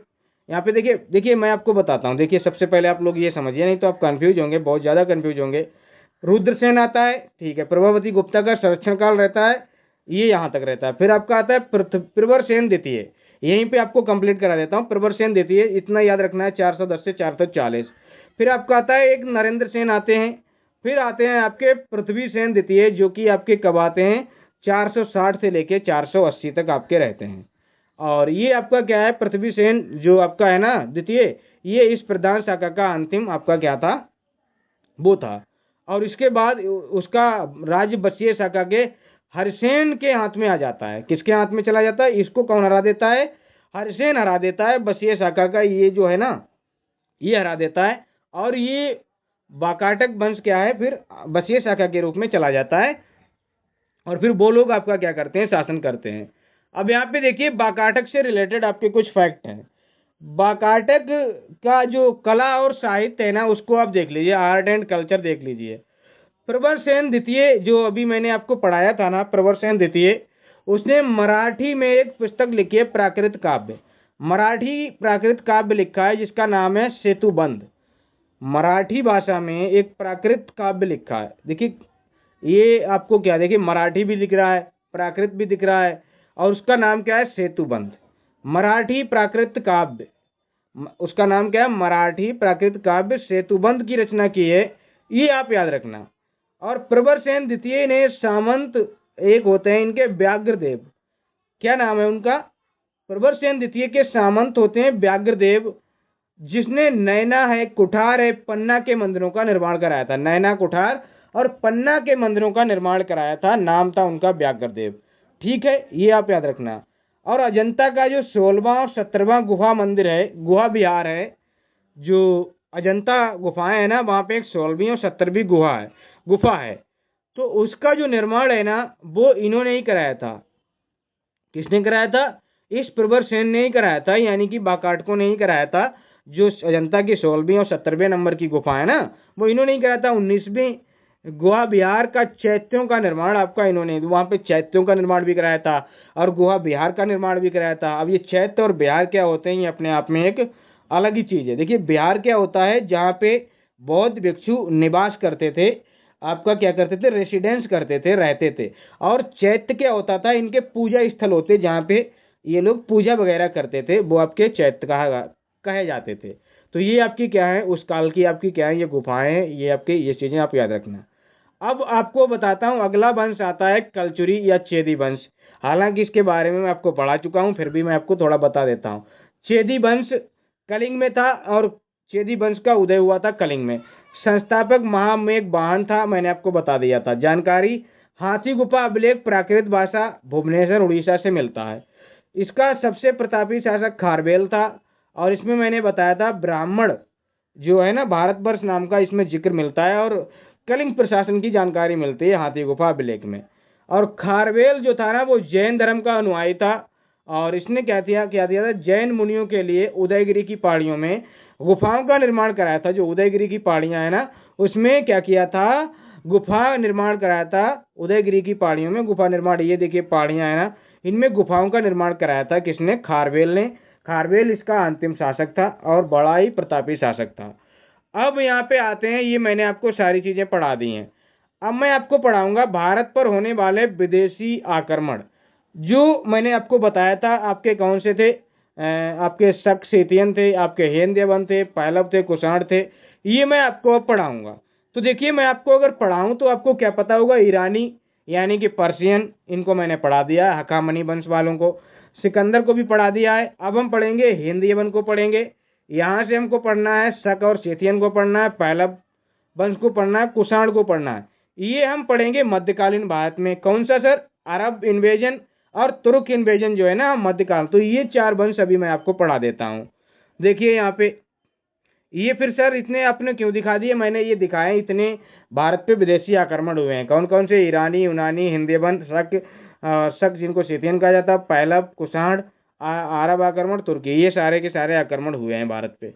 यहाँ पे देखिए मैं आपको बताता हूँ। देखिए सबसे पहले आप लोग ये समझिए, नहीं तो आप कंफ्यूज होंगे, बहुत ज्यादा कंफ्यूज होंगे। रुद्रसेन आता है, ठीक है, प्रभावती गुप्ता का संरक्षण काल रहता है, ये यहाँ तक रहता है। फिर आपका आता है प्रवरसेन द्वितीय, यहीं पे आपको कंप्लीट करा देता हूँ। प्रवरसेन द्वितीय इतना याद रखना है, 410 से 440। फिर आपका आता है एक नरेंद्र सेन आते हैं। फिर आते हैं आपके पृथ्वीसेन द्वितीय, जो कि आपके कब आते हैं, 460 से लेके 480 तक आपके रहते हैं। और ये आपका क्या है, पृथ्वीसेन जो आपका है ना द्वितीय, ये इस प्रधान शाखा का अंतिम आपका क्या था, वो था। और इसके बाद उसका राज्य बसीय शाखा के हरिसेन के हाथ में आ जाता है। किसके हाथ में चला जाता है, इसको कौन हरा देता है, हरिसेन हरा देता है। बसीय शाखा का ये जो है ना, ये हरा देता है। और ये वाकाटक वंश क्या है, फिर बसीय शाखा के रूप में चला जाता है। और फिर वो लोग आपका क्या करते हैं, शासन करते हैं। अब यहाँ पे देखिए वाकाटक से रिलेटेड आपके कुछ फैक्ट हैं। वाकाटक का जो कला और साहित्य है ना, उसको आप देख लीजिए, आर्ट एंड कल्चर देख लीजिए। प्रवरसेन द्वितीय जो अभी मैंने आपको पढ़ाया था ना, प्रवरसेन द्वितीय, उसने मराठी में एक पुस्तक लिखी है, प्राकृत काव्य। मराठी प्राकृत काव्य लिखा है जिसका नाम है सेतुबंध। मराठी भाषा में एक प्राकृत काव्य लिखा है। देखिए ये आपको क्या, देखिए मराठी भी दिख रहा है, प्राकृत भी दिख रहा है, और उसका नाम क्या है, सेतुबंध। मराठी प्राकृत काव्य, उसका नाम क्या है, मराठी प्राकृत काव्य सेतुबंध की रचना की है, ये आप याद रखना। और प्रवरसेन द्वितीय ने सामंत एक होते हैं इनके व्याघ्रदेव, क्या नाम है उनका, प्रवरसेन द्वितीय के सामंत होते हैं व्याघ्रदेव, जिसने नैना है, कुठार है, पन्ना के मंदिरों का निर्माण कराया था। नैना, कुठार और पन्ना के मंदिरों का निर्माण कराया था, नाम था उनका व्याघ्रदेव, ठीक है, ये आप याद रखना। और अजंता का जो 16वां और 17वां गुफा मंदिर है, गुहा विहार है, जो अजंता गुफाएं है ना, वहां पे एक 16वीं और 17वीं गुफा है। तो उसका जो निर्माण है ना, वो इन्होंने ही कराया था, किसने कराया था? इस प्रवरसेन ने ही कराया था, यानी कि बाकाटको ने ही कराया था। जो अजंता की 16वीं और 17वें नंबर की गुफा है ना, वो इन्होंने ही कराया था। 19वीं गुहा बिहार का चैत्यों का निर्माण आपका इन्होंने, वहां पे चैत्यों का निर्माण भी कराया था और गुहा बिहार का निर्माण भी कराया था। अब ये चैत्य और बिहार क्या होते हैं, ये अपने आप में एक अलग ही चीज है। देखिए बिहार क्या होता है, जहाँ पे बौद्ध भिक्षु निवास करते थे, आपका क्या करते थे, रेसिडेंस करते थे, रहते थे। और चैत्य क्या होता था, इनके पूजा स्थल होते जहाँ पे ये लोग पूजा वगैरह करते थे, वो आपके चैत्य कहे जाते थे। तो ये आपकी क्या है, उस काल की आपकी क्या है, ये गुफाएं हैं, ये आपकी ये चीजें आप याद रखना। अब आपको बताता हूँ, अगला वंश आता है कलचुरी या चेदी वंश। हालांकि इसके बारे में मैं आपको पढ़ा चुका हूँ, फिर भी मैं आपको थोड़ा बता देता हूँ। चेदी वंश कलिंग में था और चेदी वंश का उदय हुआ था कलिंग में। संस्थापक महामेघ वाहन था, मैंने आपको बता दिया था। जानकारी, हाथी गुफा अभिलेख प्राकृत भाषा भुवनेश्वर उड़ीसा से मिलता है। इसका सबसे प्रतापी शासक खारवेल था। और इसमें मैंने बताया था ब्राह्मण जो है ना, भारतवर्ष नाम का इसमें जिक्र मिलता है और कलिंग प्रशासन की जानकारी मिलती है हाथी गुफा अभिलेख में। और खारवेल जो था ना, वो जैन धर्म का अनुयायी था और इसने क्या दिया था, जैन मुनियों के लिए उदयगिरी की पहाड़ियों में गुफाओं का निर्माण कराया था। जो उदयगिरी की पहाड़ियां है ना, उसमें क्या किया था, गुफा निर्माण कराया था। उदयगिरी की पहाड़ियों में गुफा निर्माण, ये देखिए पहाड़ियां है ना, इनमें गुफाओं का निर्माण कराया था। किसने? खारवेल ने। खारवेल इसका अंतिम शासक था और बड़ा ही प्रतापी शासक था। अब यहाँ पे आते हैं, ये मैंने आपको सारी चीजें पढ़ा दी हैं। अब मैं आपको पढ़ाऊंगा भारत पर होने वाले विदेशी आक्रमण। जो मैंने आपको बताया था, आपके कौन से थे, आपके शक सेतियन थे, आपके हेन देवन थे, पहलव थे, कुषाण थे। ये मैं आपको अब पढ़ाऊंगा। तो देखिए मैं आपको अगर पढ़ाऊं तो आपको क्या पता होगा, ईरानी यानी कि पर्शियन, इनको मैंने पढ़ा दिया है, हकामनी वंश वालों को। सिकंदर को भी पढ़ा दिया है। अब हम पढ़ेंगे हिंद यवन को पढ़ेंगे। यहाँ से हमको पढ़ना है शक और सेथियन को पढ़ना है, पहलव वंश को पढ़ना है, कुषाण को पढ़ना है। ये हम पढ़ेंगे मध्यकालीन भारत में। कौन सा सर? अरब इन्वेजन और तुर्क इन्वेजन जो है ना मध्यकाल। तो ये चार वंश अभी मैं आपको पढ़ा देता हूँ। देखिए यहाँ पे ये फिर सर इतने आपने क्यों दिखा दिए? मैंने ये दिखाए इतने भारत पे विदेशी आक्रमण हुए हैं। कौन कौन से? ईरानी, यूनानी, हिंदेवन, शक जिनको सेथियन कहा जाता है, पहलव, कुषाण, अरब आक्रमण, तुर्की, ये सारे के सारे आक्रमण हुए हैं भारत पे।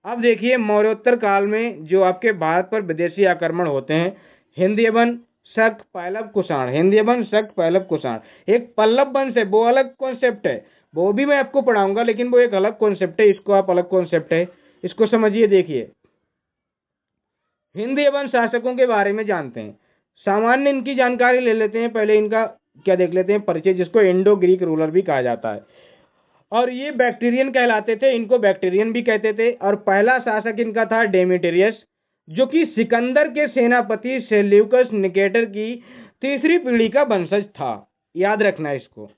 अब देखिए मौर्योत्तर काल में जो आपके भारत पर विदेशी आक्रमण होते हैं, हिंदयवन, शक, पहलव, कुषाण। हिंदयवन, शक, पहलव, कुषाण। एक पल्लव वंश है, वो अलग कॉन्सेप्ट है, वो भी मैं आपको पढ़ाऊंगा, लेकिन वो एक अलग कॉन्सेप्ट है, इसको आप अलग कॉन्सेप्ट है, इसको समझिए। देखिए हिंदयवन शासकों के बारे में जानते हैं, सामान्य इनकी जानकारी ले लेते हैं। पहले इनका क्या देख लेते हैं, परिचय, जिसको इंडो ग्रीक रूलर भी कहा जाता है। और ये बैक्टीरियन कहलाते थे, इनको बैक्टीरियन भी कहते थे। और पहला शासक इनका था डेमेट्रियस, जो कि सिकंदर के सेनापति सेल्यूकस निकेटर की तीसरी पीढ़ी का वंशज था, याद रखना इसको।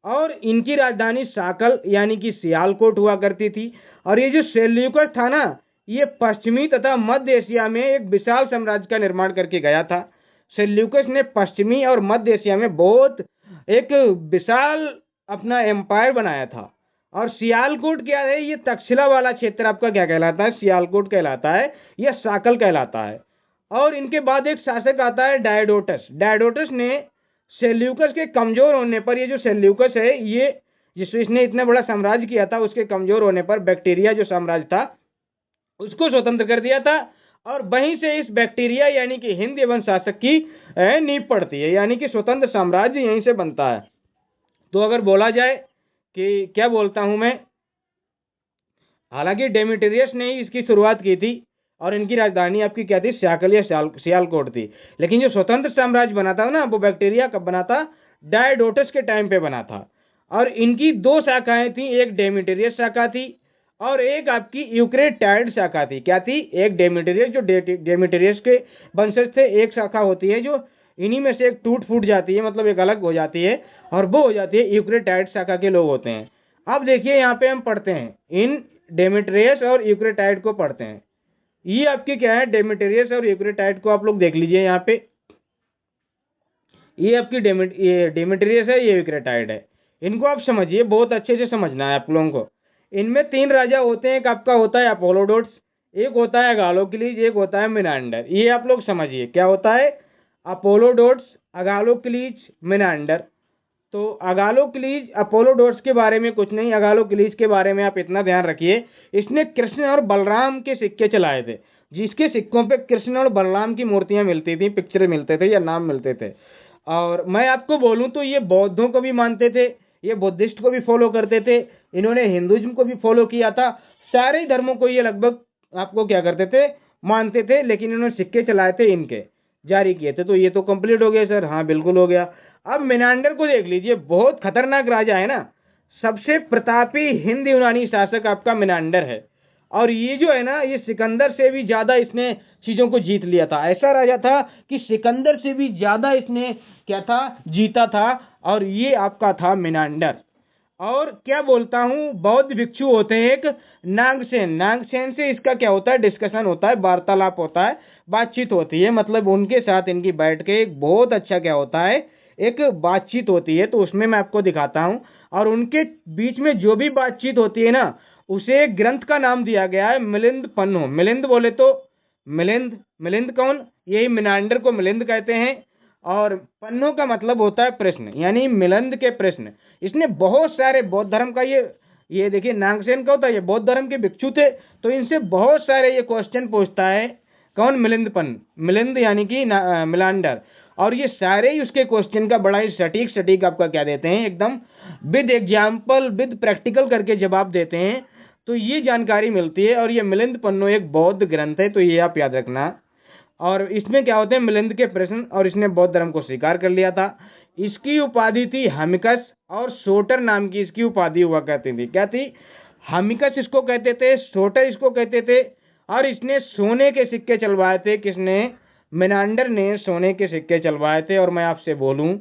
और इनकी राजधानी साकल यानी कि सियालकोट हुआ करती थी। और ये जो सेल्यूकस था ना, ये पश्चिमी तथा मध्य एशिया में एक विशाल साम्राज्य का निर्माण करके गया था। सेल्यूकस ने पश्चिमी और मध्य एशिया में बहुत एक विशाल अपना एम्पायर बनाया था। और सियालकोट क्या है, ये तक्षशिला वाला क्षेत्र आपका क्या कहलाता है, सियालकोट कहलाता है, यह साकल कहलाता है। और इनके बाद एक शासक आता है डायोडोटस। डायोडोटस ने सेल्यूकस के कमजोर होने पर, ये जो सेल्यूकस है, ये इसने इतना बड़ा साम्राज्य किया था, उसके कमजोर होने पर बैक्टीरिया जो साम्राज्य था उसको स्वतंत्र कर दिया था। और वहीं से इस बैक्टीरिया यानी कि हिंद एवं शासक की नींव पड़ती है, यानी कि स्वतंत्र साम्राज्य यहीं से बनता है। तो अगर बोला जाए कि क्या बोलता हूं मैं, हालांकि डेमेट्रियस ने ही इसकी शुरुआत की थी और इनकी राजधानी आपकी क्या थी, सियाकल या सियालकोट थी। लेकिन जो स्वतंत्र साम्राज्य बना था ना, वो बैक्टीरिया कब बना था, डायोडोटस के टाइम पे बना था। और इनकी दो शाखाएं थी, एक डेमेट्रियस शाखा थी और एक आपकी यूक्रेटाइड शाखा थी। क्या थी? एक डेमेट्रियस, जो डेमेट्रियस के वंशज थे, एक शाखा होती है जो इन्हीं में से एक टूट फूट जाती है, मतलब एक अलग हो जाती है, और वो हो जाती है यूक्रेटाइड शाखा के लोग होते हैं। अब देखिए यहाँ पे हम पढ़ते हैं इन डेमेट्रियस और यूक्रेटाइड को पढ़ते हैं। ये आपके क्या है, डेमेट्रियस और यूक्रेटाइड को आप लोग देख लीजिए यहाँ पे। ये आपकी ये डेमेट्रियस है, ये यूक्रेटाइड है। इनको आप समझिए, बहुत अच्छे से समझना है आप लोगों को। इनमें तीन राजा होते हैं, एक आपका होता है अपोलोडोट्स, एक होता है अगालोक्लीज, एक होता है मिनांडर। ये आप लोग समझिए क्या होता है, अपोलोडोट्स, अगालोक्लीज, मिनांडर। तो अगालोक्लीज अपोलोडोरस के बारे में कुछ नहीं, अगालोक्लीज के बारे में आप इतना ध्यान रखिए, इसने कृष्ण और बलराम के सिक्के चलाए थे, जिसके सिक्कों पे कृष्ण और बलराम की मूर्तियां मिलती थी, पिक्चर मिलते थे या नाम मिलते थे। और मैं आपको बोलूं तो ये बौद्धों को भी मानते थे, ये बुद्धिस्ट को भी फॉलो करते थे, इन्होंने हिंदुइज्म को भी फॉलो किया था, सारे धर्मों को ये लगभग आपको क्या करते थे, मानते थे। लेकिन इन्होंने सिक्के चलाए थे, इनके जारी किए थे। तो ये तो कंप्लीट हो गया सर, हाँ बिल्कुल हो गया। अब मिनांडर को देख लीजिए, बहुत खतरनाक राजा है ना, सबसे प्रतापी हिंद यूनानी शासक आपका मिनांडर है। और ये जो है ना, ये सिकंदर से भी ज्यादा इसने चीजों को जीत लिया था। ऐसा राजा था कि सिकंदर से भी ज्यादा इसने क्या था, जीता था। और ये आपका था मिनांडर। और क्या बोलता हूँ, बौद्ध भिक्षु होते हैं एक नागसेन, नागसेन से इसका क्या होता है, डिस्कशन होता है, वार्तालाप होता है, बातचीत होती है। मतलब उनके साथ इनकी बैठ के एक बहुत अच्छा क्या होता है, एक बातचीत होती है। तो उसमें मैं आपको दिखाता हूँ। और उनके बीच में जो भी बातचीत होती है ना, उसे एक ग्रंथ का नाम दिया गया है मिलिंद पन्नो। मिलिंद बोले तो मिलिंद, मिलिंद कौन, यही मिनांडर को मिलिंद कहते हैं। और पन्नो का मतलब होता है प्रश्न, यानी मिलिंद के प्रश्न। इसने बहुत सारे बौद्ध धर्म का ये देखिए, नागसेन का होता है, ये बौद्ध धर्म के भिक्षु थे, तो इनसे बहुत सारे ये क्वेश्चन पूछता है। कौन, मिलिंद यानी कि मिलांडर। और ये सारे ही उसके क्वेश्चन का बड़ा ही सटीक सटीक आपका क्या देते हैं, एकदम विद एग्जाम्पल विद प्रैक्टिकल करके जवाब देते हैं। तो ये जानकारी मिलती है। और ये मिलिंद पन्नो एक बौद्ध ग्रंथ है, तो ये आप याद रखना। और इसमें क्या होते हैं, मिलिंद के प्रश्न। और इसने बौद्ध धर्म को स्वीकार कर लिया था। इसकी उपाधि थी हमिकस, और सोटर नाम की इसकी उपाधि हुआ करती थी। क्या थी, हमिकस इसको कहते थे, सोटर इसको कहते थे। और इसने सोने के सिक्के चलवाए थे। किसने, मिनांडर ने सोने के सिक्के चलवाए थे। और मैं आपसे बोलूं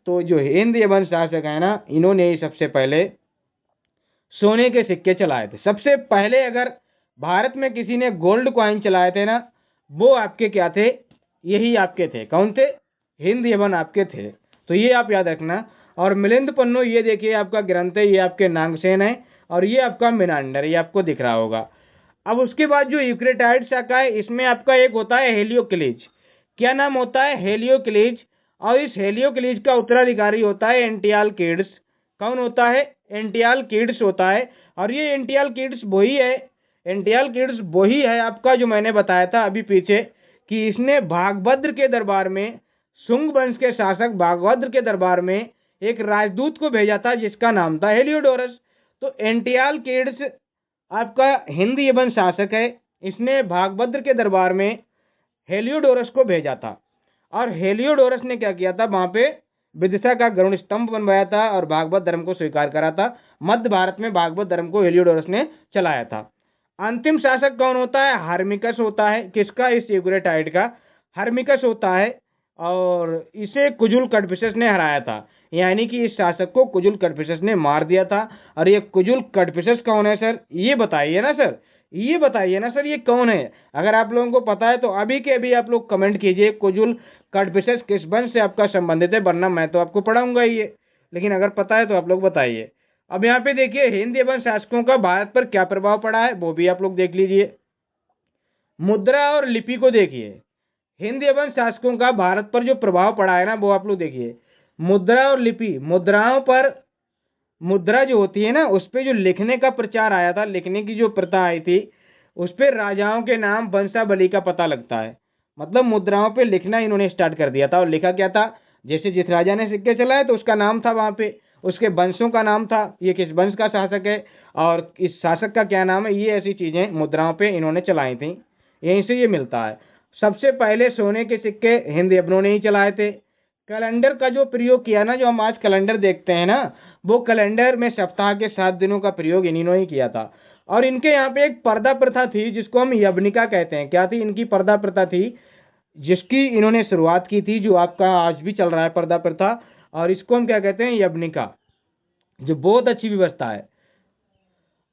तो जो हिंद यवन शासक है ना, इन्होंने ही सबसे पहले सोने के सिक्के चलाए थे। सबसे पहले अगर भारत में किसी ने गोल्ड कॉइन चलाए थे ना, वो आपके क्या थे, यही आपके थे। कौन थे, हिंद यवन आपके थे। तो ये आप याद रखना। और मिलिंद पन्नो, ये देखिए आपका ग्रंथ है, ये आपके नागसेन है। और ये आपका मिनांडर, ये आपको दिख रहा होगा। अब उसके बाद जो यूक्रेटाइड शाखा है, इसमें आपका एक होता है हेलियोक्लीज। क्या नाम होता है, हेलियोक्लीज। और इस हेलियोक्लीज का उत्तराधिकारी होता है एंटियालकिड्स। कौन होता है, एंटियालकिड्स होता है। और ये एंटियालकिड्स वही है, एंटियालकिड्स वही है आपका जो मैंने बताया था अभी पीछे, कि इसने भागभद्र के दरबार में, शुंग वंश के शासक भागभद्र के दरबार में एक राजदूत को भेजा था, जिसका नाम था हेलियोडोरस। तो एंटियालकिड्स आपका हिंद यवन शासक है। इसने भागभद्र के दरबार में हेलियोडोरस को भेजा था। और हेलियोडोरस ने क्या किया था, वहां पे विदिशा का गरुड़ स्तंभ बनवाया था और भागवत धर्म को स्वीकार करा था। मध्य भारत में भागवत धर्म को हेलियोडोरस ने चलाया था। अंतिम शासक कौन होता है, हार्मिकस होता है। किसका, इस यूक्रेटाइड का हार्मिकस होता है। और इसे कुजुल कड़फिसस ने हराया था, यानी कि इस शासक को कुजुल कड़फिसस ने मार दिया था। और ये कुजुल कड़फिसस कौन है सर, ये बताइए ना सर, ये बताइए ना सर, ये कौन है। अगर आप लोगों को पता है तो अभी के अभी आप लोग कमेंट कीजिए, कुजुल कड़फिसस किस वंश से आपका संबंधित है, वरना मैं तो आपको पढ़ाऊंगा ही ये। लेकिन अगर पता है तो आप लोग बताइए। अब यहाँ पे देखिए, हिंद एवं शासकों का भारत पर क्या प्रभाव पड़ा है, वो भी आप लोग देख लीजिए। मुद्रा और लिपि को देखिए, हिंद एवं शासकों का भारत पर जो प्रभाव पड़ा है ना, वो आप लोग देखिए। मुद्रा और लिपि, मुद्राओं पर, मुद्रा जो होती है ना, उस पे जो लिखने का प्रचार आया था, लिखने की जो प्रथा आई थी, उस पे राजाओं के नाम वंशावली का पता लगता है। मतलब मुद्राओं पे लिखना इन्होंने स्टार्ट कर दिया था। और लिखा क्या था, जैसे जिस राजा ने सिक्के चलाए तो उसका नाम था वहां पे, उसके वंशों का नाम था, ये किस वंश का शासक है और इस शासक का क्या नाम है, ये ऐसी चीजें मुद्राओं पे इन्होंने चलाई थी। यहीं से ये मिलता है। सबसे पहले सोने के सिक्के हिंद यवनों ने ही चलाए थे। कैलेंडर का जो प्रयोग किया ना, जो हम आज कैलेंडर देखते हैं ना, वो कैलेंडर में सप्ताह के 7 दिनों का प्रयोग इन्होंने ही किया था। और इनके यहाँ पे एक पर्दा प्रथा थी, जिसको हम यवनिका कहते हैं। क्या थी, इनकी पर्दा प्रथा थी, जिसकी इन्होंने शुरुआत की थी, जो आपका आज भी चल रहा है पर्दा प्रथा। और इसको हम क्या कहते हैं, यवनिका, जो बहुत अच्छी व्यवस्था है।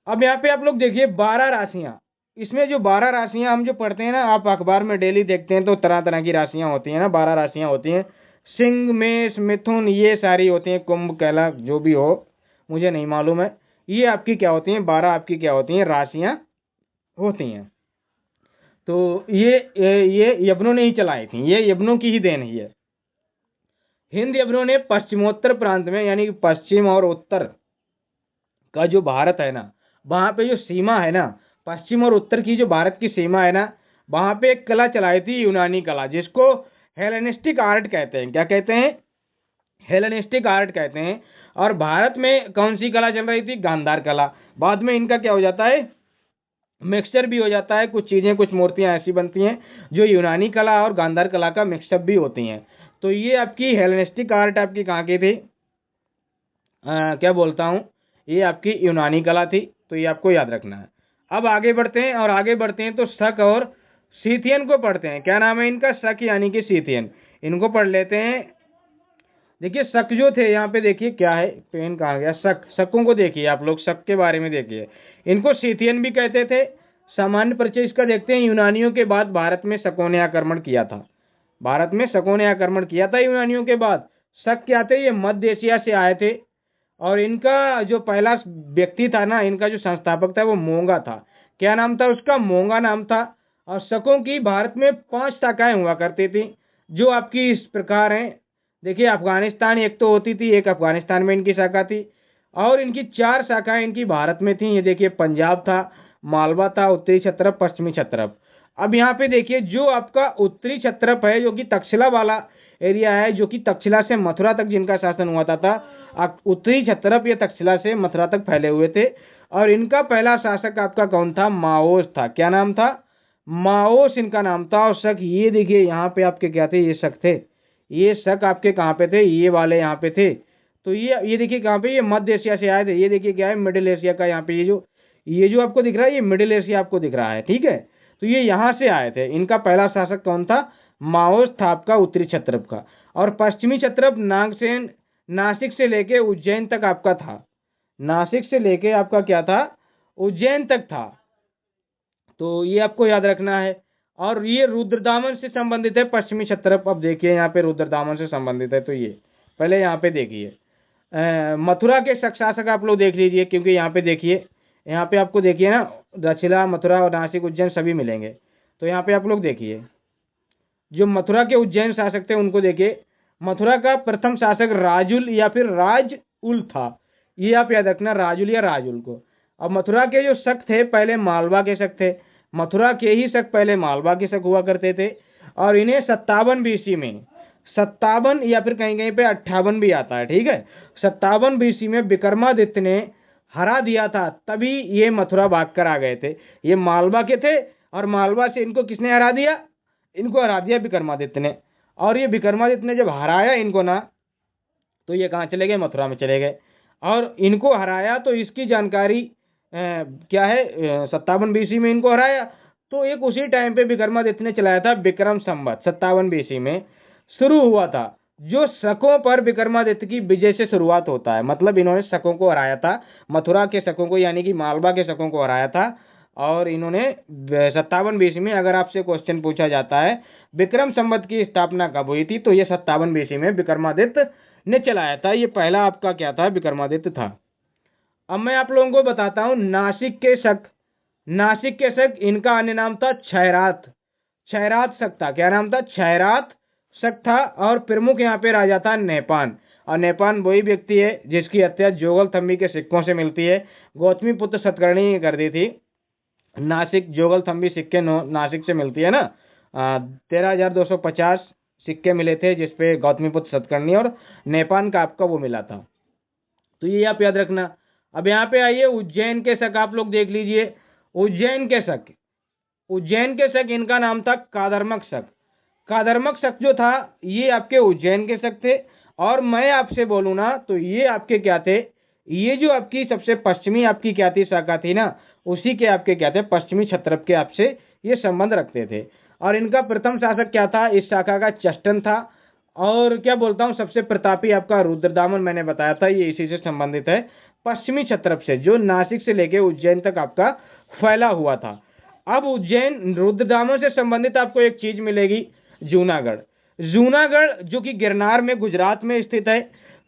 अब यहाँ पे आप लोग देखिए 12 राशियां। इसमें जो 12 राशियां हम जो पढ़ते हैं ना, आप अखबार में डेली देखते हैं, तो तरह तरह की राशियां होती हैं ना, 12 राशियां होती हैं। सिंह, मेष, मिथुन, ये सारी होती हैं, कुंभ, कैला, जो भी हो मुझे नहीं मालूम है। ये आपकी क्या होती हैं, 12 आपकी क्या होती हैं, राशियां होती हैं। तो ये यवनों ने ही चलाई थी, ये यवनों की ही देन ही है। हिंद यवनों ने पश्चिमोत्तर प्रांत में, यानी पश्चिम और उत्तर का जो भारत है ना, वहां पे जो सीमा है ना, पश्चिम और उत्तर की जो भारत की सीमा है ना, वहां पे एक कला चलाई थी, यूनानी कला, जिसको हेलेनिस्टिक आर्ट कहते हैं। क्या कहते हैं? हेलेनिस्टिक आर्ट कहते हैं। और भारत में कौन सी कला चल रही थी? गांधार कला। बाद में इनका क्या हो जाता है? मिक्सचर भी हो जाता है, कुछ चीजें, कुछ मूर्तियां ऐसी बनती हैं जो यूनानी कला और गांधार कला का मिक्सअप भी होती हैं। तो ये आपकी हेलेनिस्टिक आर्ट आपकी कहाँ की थी? क्या बोलता हूँ, ये आपकी यूनानी कला थी। तो ये आपको याद रखना है। अब आगे बढ़ते हैं, और आगे बढ़ते हैं तो शक और सीथियन को पढ़ते हैं। क्या नाम है इनका? शक यानी कि सीथियन। इनको पढ़ लेते हैं। देखिए शक जो थे, यहाँ पे देखिए क्या है, पेन कहाँ गया, शक, शकों को देखिए आप लोग, शक के बारे में देखिए। इनको सीथियन भी कहते थे। सामान्य परिचय इसका देखते हैं। यूनानियों के बाद भारत में शकों ने आक्रमण किया था। भारत में शकों ने आक्रमण किया था यूनानियों के बाद। शक क्या थे? ये मध्य एशिया से आए थे। और इनका जो पहला व्यक्ति था ना, इनका जो संस्थापक था वो मोंगा था। क्या नाम था उसका? मोंगा नाम था। और शकों की भारत में 5 शाखाएं हुआ करती थी, जो आपकी इस प्रकार हैं। देखिए अफगानिस्तान एक तो होती थी, एक अफगानिस्तान में इनकी शाखा थी। और इनकी 4 शाखाएं इनकी भारत में थी। ये देखिए पंजाब था, मालवा था, उत्तरी क्षत्रप, पश्चिमी क्षत्रप। अब यहाँ पे देखिए जो आपका उत्तरी क्षत्रप है, जो कि तक्षशिला वाला एरिया है, जो कि तक्षशिला से मथुरा तक जिनका शासन हुआ था उत्तरी क्षत्रप ये तक्षशिला से मथुरा तक फैले हुए थे। और इनका पहला शासक आपका कौन था? माओस था। क्या नाम था? माओस इनका नाम था। और शक, ये देखिए यहाँ पे आपके क्या थे? ये शक थे। ये शक आपके कहाँ पे थे? ये वाले यहाँ पे थे। तो ये देखिए कहाँ पे? ये मध्य एशिया से आए थे। ये देखिए क्या है? मिडिल एशिया का यहाँ पे ये जो आपको दिख रहा है, ये मिडिल एशिया आपको दिख रहा है, ठीक है। तो ये यहाँ से आए थे। इनका पहला शासक कौन था? माओस था आपका उत्तरी क्षत्रप का। और पश्चिमी क्षत्रप नागसेन, नासिक से लेके उज्जैन तक आपका था। नासिक से लेके आपका क्या था? उज्जैन तक था। तो ये आपको याद रखना है। और ये रुद्रदामन से संबंधित है पश्चिमी क्षत्रप। अब देखिए यहाँ पे रुद्रदामन से संबंधित है। तो ये पहले यहाँ पे देखिए मथुरा के शासक आप लोग देख लीजिए, क्योंकि यहाँ पे देखिए, यहाँ पे आपको देखिए ना, दक्षिणा, मथुरा और नासिक, उज्जैन सभी मिलेंगे। तो यहाँ पे आप लोग देखिए जो मथुरा के उज्जैन शासक थे उनको देखिए। मथुरा का प्रथम शासक राजुल या फिर राज उल था। ये आप याद रखना, राजुल या राजुल को। अब मथुरा के जो शक थे पहले मालवा के शक थे। मथुरा के ही शक पहले मालवा के शक हुआ करते थे। और इन्हें 57 बीसी में, 57 या फिर कहीं कहीं पे 58 भी आता है, ठीक है। 57 बीसी में विक्रमादित्य ने हरा दिया था, तभी ये मथुरा भाग कर आ गए थे। ये मालवा के थे और मालवा से इनको किसने हरा दिया? इनको हरा दिया विक्रमादित्य ने। और ये विक्रमादित्य ने जब हराया इनको ना, तो ये कहाँ चले गए? मथुरा में चले गए। और इनको हराया तो इसकी जानकारी क्या है? 57 बीसी में इनको हराया। तो एक उसी टाइम पे विक्रमादित्य ने चलाया था विक्रम संवत, 57 बीसी में शुरू हुआ था, जो शकों पर विक्रमादित्य की विजय से शुरुआत होता है। मतलब इन्होंने शकों को हराया था, मथुरा के शकों को, यानी कि मालवा के शकों को हराया था। और इन्होंने 57 बीसी में, अगर आपसे क्वेश्चन पूछा जाता है विक्रम संवत की स्थापना कब हुई थी, तो ये 57 बीसी में विक्रमादित्य ने चलाया था। ये पहला आपका क्या था? विक्रमादित्य था। अब मैं आप लोगों को बताता हूं नासिक के शक। नासिक के शक, इनका अन्य नाम था क्षयरात। क्षयरात शक था। क्या नाम था? क्षयरात शक था। और प्रमुख यहाँ पे राजा था नेपान। और नेपान वही व्यक्ति है जिसकी हत्या जोगल थम्बी के सिक्कों से मिलती है। गौतमी पुत्र सतकर्णी ने कर दी थी। नासिक जोगल थम्बी सिक्के नासिक से मिलती है ना। 13,250 सिक्के मिले थे, जिसपे गौतमी पुत्र सतकर्णी और नेपान का आपका वो मिला था। तो ये आप याद रखना। अब यहाँ पे आइए उज्जैन के शक, आप लोग देख लीजिए। उज्जैन के शक, उज्जैन के शक, इनका नाम था कादरमक शक। कादरमक शक जो था, ये आपके उज्जैन के शक थे। और मैं आपसे बोलूँ ना, तो ये आपके क्या थे? ये जो आपकी सबसे पश्चिमी आपकी क्या थी? शाखा थी ना, उसी के आपके क्या थे? पश्चिमी क्षत्रप के आपसे ये संबंध रखते थे। और इनका प्रथम शासक क्या था इस शाखा का? चष्टन था। और क्या बोलता हूँ, सबसे प्रतापी आपका रुद्रदामन, मैंने बताया था ये इसी से संबंधित है, पश्चिमी क्षत्रप से, जो नासिक से लेके उज्जैन तक आपका फैला हुआ था। अब उज्जैन, रुद्रदामन से संबंधित आपको एक चीज मिलेगी, जूनागढ़। जूनागढ़ जो कि गिरनार में, गुजरात में स्थित है।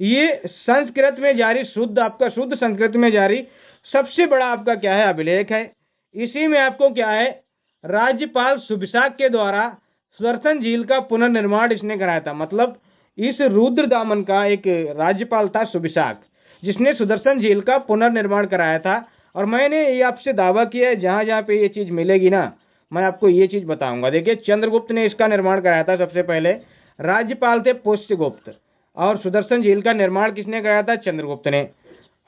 ये संस्कृत में जारी, शुद्ध आपका, शुद्ध संस्कृत में जारी सबसे बड़ा आपका क्या है? अभिलेख है। इसी में आपको क्या है? राज्यपाल सुबिसाक के द्वारा स्वर्सन झील का पुनर्निर्माण इसने कराया था। मतलब इस रुद्रदामन का एक राज्यपाल था सुबिशाक, जिसने सुदर्शन झील का पुनर्निर्माण कराया था। और मैंने ये आपसे दावा किया है, जहाँ जहाँ पे ये चीज़ मिलेगी ना, मैं आपको ये चीज़ बताऊंगा। देखिए, चंद्रगुप्त ने इसका निर्माण कराया था सबसे पहले, राज्यपाल थे पुष्यगुप्त, और सुदर्शन झील का निर्माण किसने कराया था? चंद्रगुप्त ने।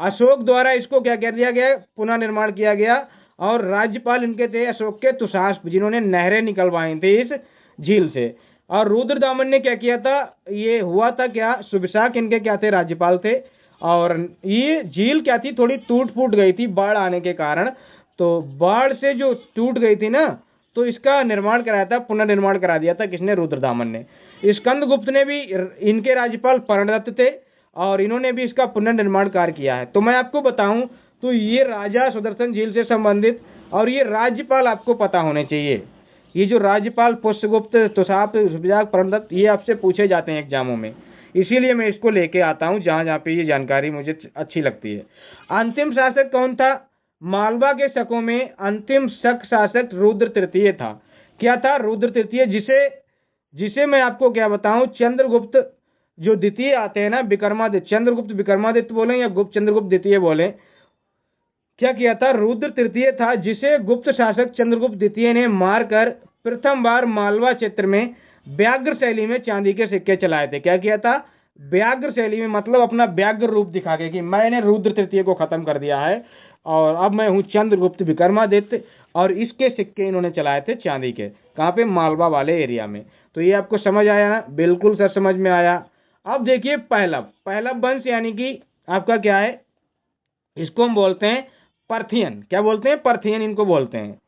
अशोक द्वारा इसको क्या कर दिया गया? पुनः निर्माण किया गया। और राज्यपाल इनके थे अशोक के तुषास्प, जिन्होंने नहरें निकलवाई थी इस झील से। और रुद्रदामन ने क्या किया था? ये हुआ था क्या, सुबिशाक इनके क्या थे? राज्यपाल थे। और ये झील क्या थी? थोड़ी टूट फूट गई थी बाढ़ आने के कारण। तो बाढ़ से जो टूट गई थी ना, तो इसका निर्माण कराया था, पुनर्निर्माण करा दिया था किसने? रुद्रदामन ने। स्कंदगुप्त ने भी, इनके राज्यपाल पर्णदत्त थे, और इन्होंने भी इसका पुनर्निर्माण कार्य किया है। तो मैं आपको बताऊं तो ये राजा सुदर्शन झील से संबंधित, और ये राज्यपाल आपको पता होने चाहिए। ये जो राज्यपाल पुष्यगुप्त, तुषाप, सुबिशाक, पर्णदत्त, ये आपसे पूछे जाते हैं एग्जामों में, इसीलिए मैं इसको लेके आता हूँ जहाँ जहाँ पे ये जानकारी मुझे अच्छी लगती है। अंतिम शासक कौन था? मालवा के शकों में अंतिम शक शासक रुद्र तृतीय था। क्या था? रुद्र तृतीय, जिसे जिसे मैं आपको क्या बताऊं, चंद्रगुप्त जो द्वितीय आते हैं ना, विक्रमादित्य, चंद्रगुप्त विक्रमादित्य बोले या गुप्त चंद्रगुप्त द्वितीय बोले, क्या किया था? रुद्र तृतीय था, जिसे गुप्त शासक चंद्रगुप्त द्वितीय ने मारकर प्रथम बार मालवा क्षेत्र में व्याघ्र शैली में चांदी के सिक्के चलाए थे। क्या किया था? व्याघ्र शैली में, मतलब अपना व्याघ्र रूप दिखा के कि मैंने रुद्र तृतीय को खत्म कर दिया है और अब मैं हूँ चंद्रगुप्त विक्रमादित्य। और इसके सिक्के इन्होंने चलाए थे चांदी के। कहाँ पे? मालवा वाले एरिया में। तो ये आपको समझ आया ना? बिल्कुल सर, समझ में आया। अब देखिए, पहलव वंश यानी कि आपका क्या है? इसको हम बोलते हैं पर्थियन। क्या बोलते हैं? पर्थियन इनको बोलते हैं।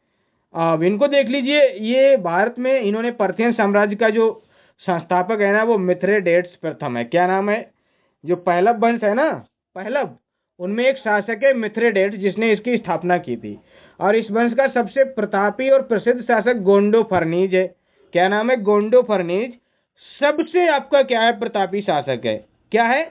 अब इनको देख लीजिए, ये भारत में इन्होंने पर्थियन साम्राज्य का जो संस्थापक है ना, वो मिथ्रेडेट्स प्रथम है। क्या नाम है? जो पहलव वंश है ना, पहलव, उनमें एक शासक है मिथ्रेडेट्स, जिसने इसकी स्थापना की थी। और इस वंश का सबसे प्रतापी और प्रसिद्ध शासक गोंडो फर्नीज है। क्या नाम है? गोंडो फर्नीज सबसे आपका क्या है? प्रतापी शासक है। क्या है?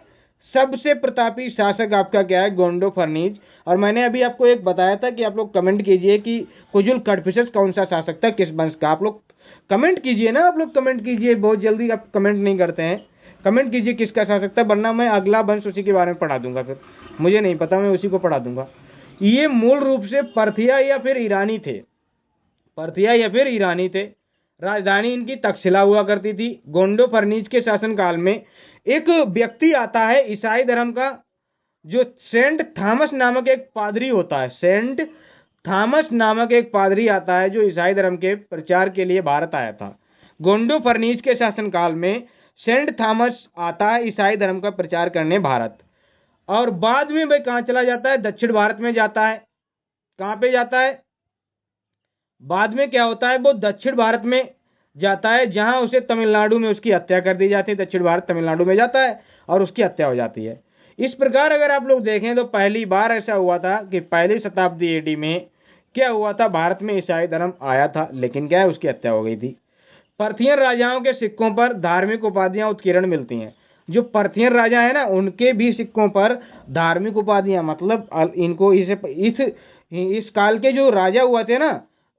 सबसे प्रतापी शासक आपका क्या है? गोंडो फर्नीज। और मैंने अभी आपको एक बताया था कि आप लोग कमेंट कीजिए कि कुजुल कड़फिसेस कौन सा शासक था, किस वंश का। आप लोग कमेंट कीजिए ना, आप लोग कमेंट कीजिए, बहुत जल्दी आप कमेंट नहीं करते हैं। कमेंट कीजिए किसका शासक था, वरना मैं अगला वंश उसी के बारे में पढ़ा दूंगा। फिर मुझे नहीं पता, मैं उसी को पढ़ा दूंगा। ये मूल रूप से पर्थिया या फिर ईरानी थे। पर्थिया या फिर ईरानी थे। राजधानी इनकी तक्षशिला हुआ करती थी। गोंडो फर्नीज के शासनकाल में एक व्यक्ति आता है ईसाई धर्म का, जो सेंट थॉमस नामक एक पादरी होता है। सेंट थॉमस नामक एक पादरी आता है, जो ईसाई धर्म के प्रचार के लिए भारत आया था। गोंडो फर्नीज के शासनकाल में सेंट थॉमस आता है ईसाई धर्म का प्रचार करने भारत। और बाद में भाई कहाँ चला जाता है? दक्षिण भारत में जाता है। कहाँ पे जाता है? बाद में क्या होता है? वो दक्षिण भारत में जाता है, जहां उसे तमिलनाडु में उसकी हत्या कर दी जाती है। दक्षिण भारत तमिलनाडु में जाता है और उसकी हत्या हो जाती है। इस प्रकार अगर आप लोग देखें तो पहली बार ऐसा हुआ था कि पहली शताब्दी एडी में क्या हुआ था? भारत में ईसाई धर्म आया था, लेकिन क्या है? उसकी हत्या हो गई थी। पर्थियन राजाओं के सिक्कों पर धार्मिक उपाधियां उत्कीर्ण मिलती हैं। जो पर्थियन राजा है ना, उनके भी सिक्कों पर धार्मिक उपाधियां, मतलब इनको इस काल के जो राजा हुआ थे ना,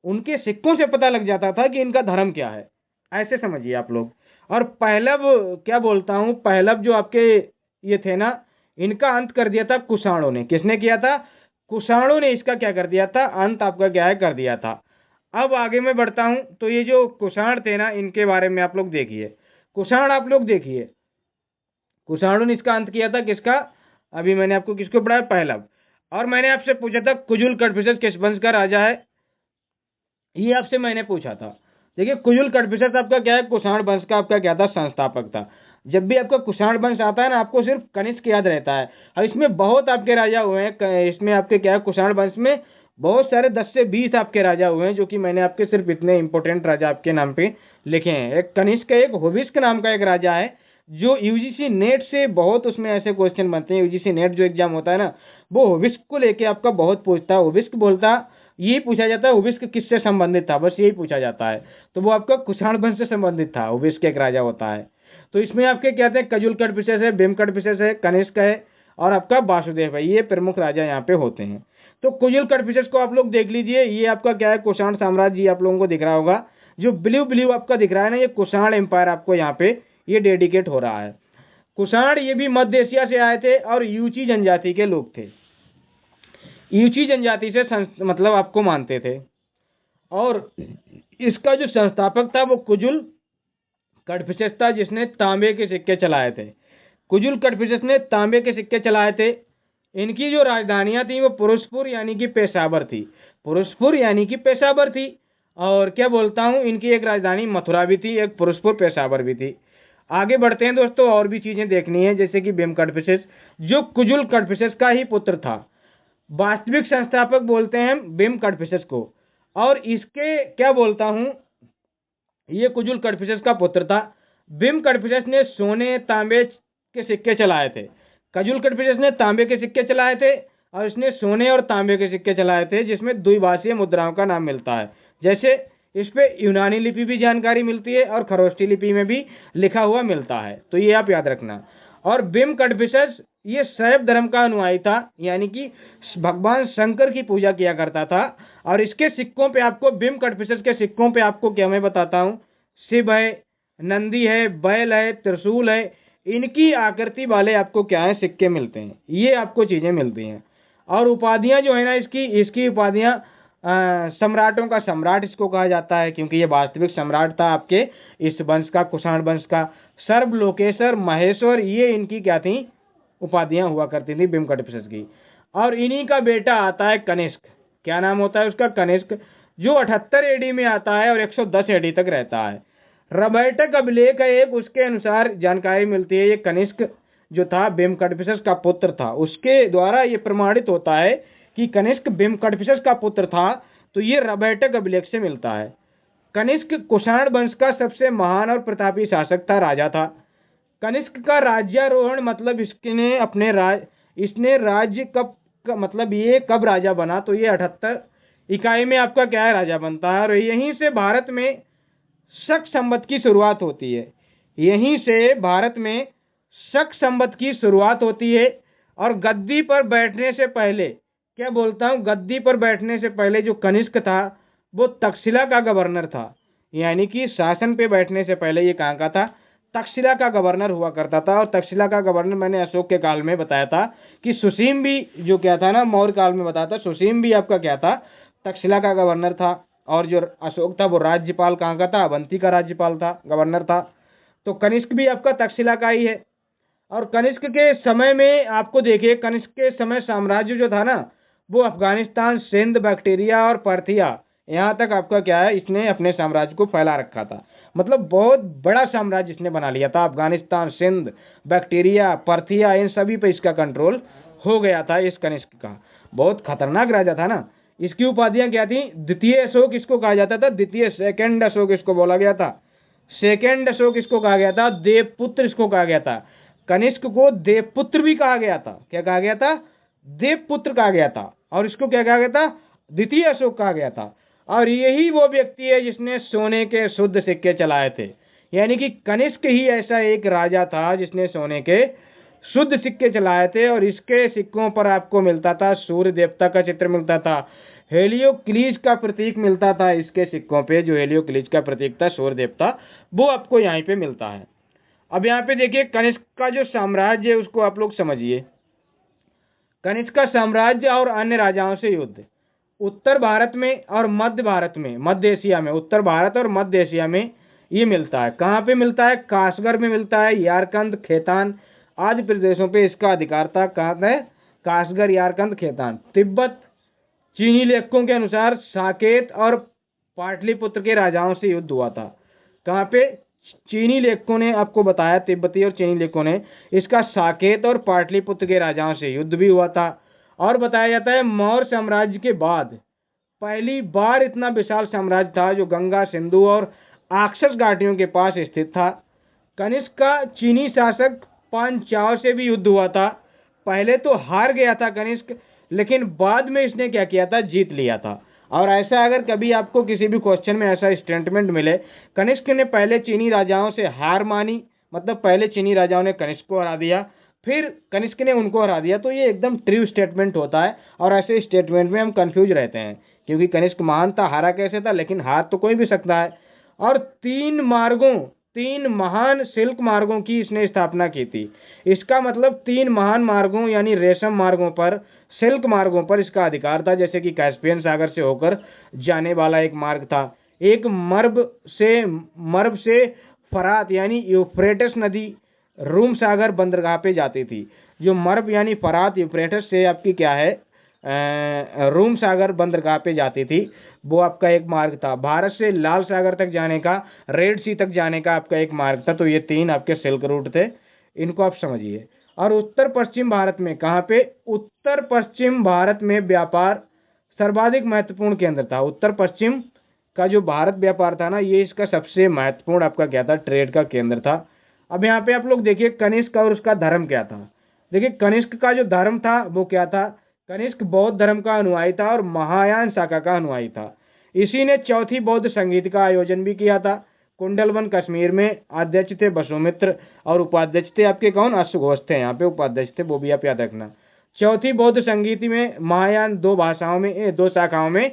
उनके सिक्कों से पता लग जाता था कि इनका धर्म क्या है। ऐसे समझिए आप लोग। और पहलव, क्या बोलता हूँ, पहलव जो आपके ये थे ना, इनका अंत कर दिया था कुषाणों ने। किसने किया था? कुषाणों ने इसका क्या कर दिया था? अंत आपका क्या है? कर दिया था। अब आगे मैं बढ़ता हूं, तो ये जो कुषाण थे ना, इनके बारे में आप लोग देखिए। कुषाण आप लोग देखिए, कुषाणों ने इसका अंत किया था। किसका? अभी मैंने आपको किसको पढ़ाया? पहलव। और मैंने आपसे पूछा था कुजुल कड़फिसेस किस वंश का राजा है, ये आपसे मैंने पूछा था। देखिए, कुजुल कड़फिसेस आपका क्या है? कुषाण वंश का आपका क्या था? संस्थापक था। जब भी आपका कुषाण वंश आता है ना, आपको सिर्फ कनिष्क याद रहता है। और इसमें बहुत आपके राजा हुए हैं। इसमें आपके क्या है? कुषाण वंश में बहुत सारे 10 से 20 आपके राजा हुए हैं, जो कि मैंने आपके सिर्फ इतने इंपॉर्टेंट राजा आपके नाम पे लिखे हैं। एक कनिष्क, एक हुविस्क नाम का एक राजा है, जो यूजीसी नेट से बहुत उसमें ऐसे क्वेश्चन बनते हैं। यूजीसी नेट जो एग्जाम होता है ना, वो हुविस्क को लेके आपका बहुत पूछता है। हुविस्क बोलता, ये पूछा जाता है हुविस्क किससे संबंधित था, बस यही पूछा जाता है। तो वो आपका कुषाण वंश से संबंधित था। हुविस्क एक राजा होता है। तो इसमें आपके क्या थे? कजुल कड़फिसेस है, भीम कड़फिसेस है, कनिष्क है, और आपका वासुदेव है। ये प्रमुख राजा यहाँ पे होते हैं। तो कुजुल कड़फिसेस को आप लोग देख लीजिए। ये आपका क्या है? कुषाण साम्राज्य। आप लोगों को दिख रहा होगा, जो ब्लू ब्लू आपका दिख रहा है ना, ये कुषाण एम्पायर आपको यहाँ पे ये डेडिकेट हो रहा है। कुषाण ये भी मध्य एशिया से आए थे और यूची जनजाति के लोग थे। यूची जनजाति से मतलब आपको मानते थे। और इसका जो संस्थापक था वो कुजुल कड़फिसेस था, जिसने तांबे के सिक्के चलाए थे। कुजुल कड़फिसेस ने तांबे के सिक्के चलाए थे। इनकी जो राजधानियां थी वो पुरुषपुर यानी कि पेशावर थी। पुरुषपुर यानी कि पेशावर थी। और क्या बोलता हूँ, इनकी एक राजधानी मथुरा भी थी, एक पुरुषपुर पेशावर भी थी। आगे बढ़ते हैं दोस्तों, और भी चीजें देखनी है, जैसे कि भीम कड़फिसेस जो कुजुल कड़फिसेस का ही पुत्र था। वास्तविक संस्थापक बोलते हैं भीम कड़फिसेस को। और इसके क्या बोलता हूं, ये कुजुल कड़फिसेस का पुत्र था। भीम कड़फिसेस ने सोने तांबे के सिक्के चलाए थे। कुजुल कड़फिसेस ने तांबे के सिक्के चलाए थे और इसने सोने और तांबे के सिक्के चलाए थे, जिसमें द्विभाषीय मुद्राओं का नाम मिलता है। जैसे इस पे यूनानी लिपि भी जानकारी मिलती है और खरोष्टी लिपि में भी लिखा हुआ मिलता है, तो ये आप याद रखना। और भीम कड़फिसेस ये शैव धर्म का अनुयायी था, यानी कि भगवान शंकर की पूजा किया करता था। और इसके सिक्कों पे आपको, भीम कड़फिसेस के सिक्कों पे आपको क्या मैं बताता हूँ, शिव है, नंदी है, बैल है, त्रिशूल है, इनकी आकृति वाले आपको क्या है सिक्के मिलते हैं। ये आपको चीजें मिलती हैं। और उपाधियां जो है ना, इसकी उपाधियां सम्राटों का सम्राट इसको कहा जाता है, क्योंकि ये वास्तविक सम्राट था आपके इस वंश का, कुषाण वंश का। सर्व लोकेश्वर महेश्वर, ये इनकी क्या थी, उपाधियां हुआ करती थी भीम कड़फिसेस की। और इन्हीं का बेटा आता है कनिष्क। क्या नाम होता है उसका, कनिष्क, जो 78 एडी में आता है और 110 एडी तक रहता है। रबैटक अभिलेख है एक, उसके अनुसार जानकारी मिलती है ये कनिष्क जो था भीम कड़फिसेस का पुत्र था। उसके द्वारा ये प्रमाणित होता है कि कनिष्क भीम कड़फिसेस का पुत्र था, तो ये रबैटक अभिलेख से मिलता है। कनिष्क कुषाण वंश का सबसे महान और प्रतापी शासक था, राजा था। कनिष्क का राज्यारोहण मतलब इसने राज्य मतलब ये कब राजा बना, तो ये 78 इकाई में आपका क्या है, राजा बनता है। और यहीं से भारत में शक संवत की शुरुआत होती है। यहीं से भारत में शक संवत की शुरुआत होती है। और गद्दी पर बैठने से पहले, क्या बोलता हूँ, गद्दी पर बैठने से पहले जो कनिष्क था वो तक्षशिला का गवर्नर था। यानी कि शासन पे बैठने से पहले ये कहाँ का था, तक्षशिला का गवर्नर हुआ करता था। और तक्षशिला का गवर्नर मैंने अशोक के काल में बताया था कि सुसीम भी जो क्या था ना, मौर्य काल में बताया था, सुसीम भी आपका क्या था, तक्षशिला का गवर्नर था। और जो अशोक था वो राज्यपाल कहाँ का था, अवंती का राज्यपाल था, गवर्नर था। तो कनिष्क भी आपका तक्षशिला का ही है। और कनिष्क के समय में आपको देखिए, कनिष्क के समय साम्राज्य जो था ना, वो अफगानिस्तान, सिंध, बैक्टीरिया और पार्थिया, यहाँ तक आपका क्या है, इसने अपने साम्राज्य को फैला रखा था। मतलब बहुत बड़ा साम्राज्य इसने बना लिया था। अफगानिस्तान, सिंध, बैक्टीरिया, पार्थिया, इन सभी पे इसका कंट्रोल हो गया था इस कनिष्क का। बहुत खतरनाक राजा था ना। इसकी उपाधियां क्या थी, द्वितीय अशोक इसको कहा जाता था, द्वितीय सेकंड अशोक इसको बोला गया था, सेकंड अशोक इसको कहा गया था, देवपुत्र इसको कहा गया था। कनिष्क को देवपुत्र भी कहा गया था। क्या कहा गया था, देवपुत्र कहा गया था। और इसको क्या कहा गया था, द्वितीय अशोक कहा गया था। और यही वो व्यक्ति है जिसने सोने के शुद्ध सिक्के चलाए थे। यानी कि कनिष्क ही ऐसा एक राजा था जिसने सोने के शुद्ध सिक्के चलाए थे। और इसके सिक्कों पर आपको मिलता था सूर्य देवता का चित्र मिलता था, हेलियोक्लीज का प्रतीक मिलता था। इसके सिक्कों पे जो हेलियोक्लीज का प्रतीक था, सूर्य देवता, वो आपको यहाँ पे मिलता है। अब यहाँ पे देखिए, कनिष्क का जो साम्राज्य है उसको आप लोग समझिए। कनिष्क का साम्राज्य और अन्य राजाओं से युद्ध। उत्तर भारत में और मध्य भारत में, मध्य एशिया में, उत्तर भारत और मध्य एशिया में ये मिलता है। कहाँ पे मिलता है, कासगढ़ में मिलता है, यारकंद, खेतान आदि प्रदेशों पे इसका अधिकार था। कहाँ है, कासगढ़, यारकंद, खेतान। तिब्बत, चीनी लेखकों के अनुसार साकेत और पाटलिपुत्र के राजाओं से युद्ध हुआ था। कहाँ पे, चीनी लेखकों ने आपको बताया, तिब्बती और चीनी लेखकों ने, इसका साकेत और पाटलिपुत्र के राजाओं से युद्ध भी हुआ था। और बताया जाता है मौर्य साम्राज्य के बाद पहली बार इतना विशाल साम्राज्य था जो गंगा, सिंधु और आक्सस घाटियों के पास स्थित था। कनिष्क का चीनी शासक पांचाल से भी युद्ध हुआ था। पहले तो हार गया था कनिष्क, लेकिन बाद में इसने क्या किया था, जीत लिया था। और ऐसा अगर कभी आपको किसी भी क्वेश्चन में ऐसा स्टेटमेंट मिले, कनिष्क ने पहले चीनी राजाओं से हार मानी, मतलब पहले चीनी राजाओं ने कनिष्क को हरा दिया, फिर कनिष्क ने उनको हरा दिया, तो ये एकदम ट्रू स्टेटमेंट होता है। और ऐसे स्टेटमेंट में हम कंफ्यूज रहते हैं, क्योंकि कनिष्क महान था, हारा कैसे था, लेकिन हार तो कोई भी सकता है। और 3 मार्गों 3 महान सिल्क मार्गों की इसने स्थापना की थी। इसका मतलब 3 महान मार्गों यानी रेशम मार्गों पर, सिल्क मार्गों पर इसका अधिकार था, जैसे कि कैस्पियन सागर से होकर जाने वाला एक मार्ग था। एक मर्ब से फरात यानी यूफ्रेटस नदी रूम सागर बंदरगाह पे जाती थी। जो मर्ब यानी फरात यूफ्रेटस से आपकी क्या है रूम सागर बंदरगाह पे जाती थी, वो आपका एक मार्ग था। भारत से लाल सागर तक जाने का, रेड सी तक जाने का आपका एक मार्ग था। तो ये 3 आपके सिल्क रूट थे, इनको आप समझिए। और उत्तर पश्चिम भारत में कहाँ पे, उत्तर पश्चिम भारत में व्यापार सर्वाधिक महत्वपूर्ण केंद्र था। उत्तर पश्चिम का जो भारत व्यापार था ना, ये इसका सबसे महत्वपूर्ण आपका क्या था, ट्रेड का केंद्र था। अब यहाँ पे आप लोग देखिए कनिष्क और उसका धर्म क्या था। देखिए कनिष्क का जो धर्म था वो क्या था, कनिष्क बौद्ध धर्म का अनुयायी था और महायान शाखा का अनुयायी था। इसी ने चौथी बौद्ध संगीत का आयोजन भी किया था। कुंडलवन कश्मीर में अध्यक्ष थे वसुमित्र और उपाध्यक्ष थे आपके कौन, अश्वघोष थे। यहाँ पे उपाध्यक्ष थे, वो भी आप याद रखना। चौथी बौद्ध संगीति में महायान 2 भाषाओं में 2 शाखाओं में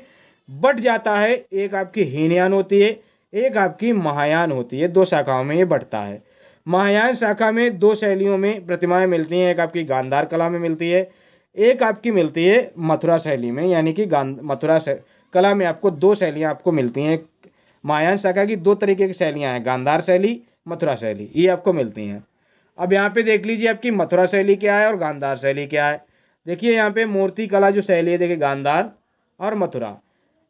बट जाता है। एक आपकी हीनयान होती है, एक आपकी महायान होती है। 2 शाखाओं में ये बढ़ता है। महायान शाखा में 2 शैलियों में प्रतिमाएं मिलती हैं। एक आपकी गांधार कला में मिलती है, एक आपकी मिलती है मथुरा शैली में, यानी कि मथुरा कला में आपको 2 शैलियां आपको मिलती हैं। महायान शाखा की 2 तरीके की शैलियां हैं, गांधार शैली, मथुरा शैली, ये आपको मिलती हैं। अब यहाँ पे देख लीजिए आपकी मथुरा शैली क्या है और गांधार शैली क्या है। देखिए यहाँ पे मूर्ति कला जो शैली है, देखिए गांधार और मथुरा,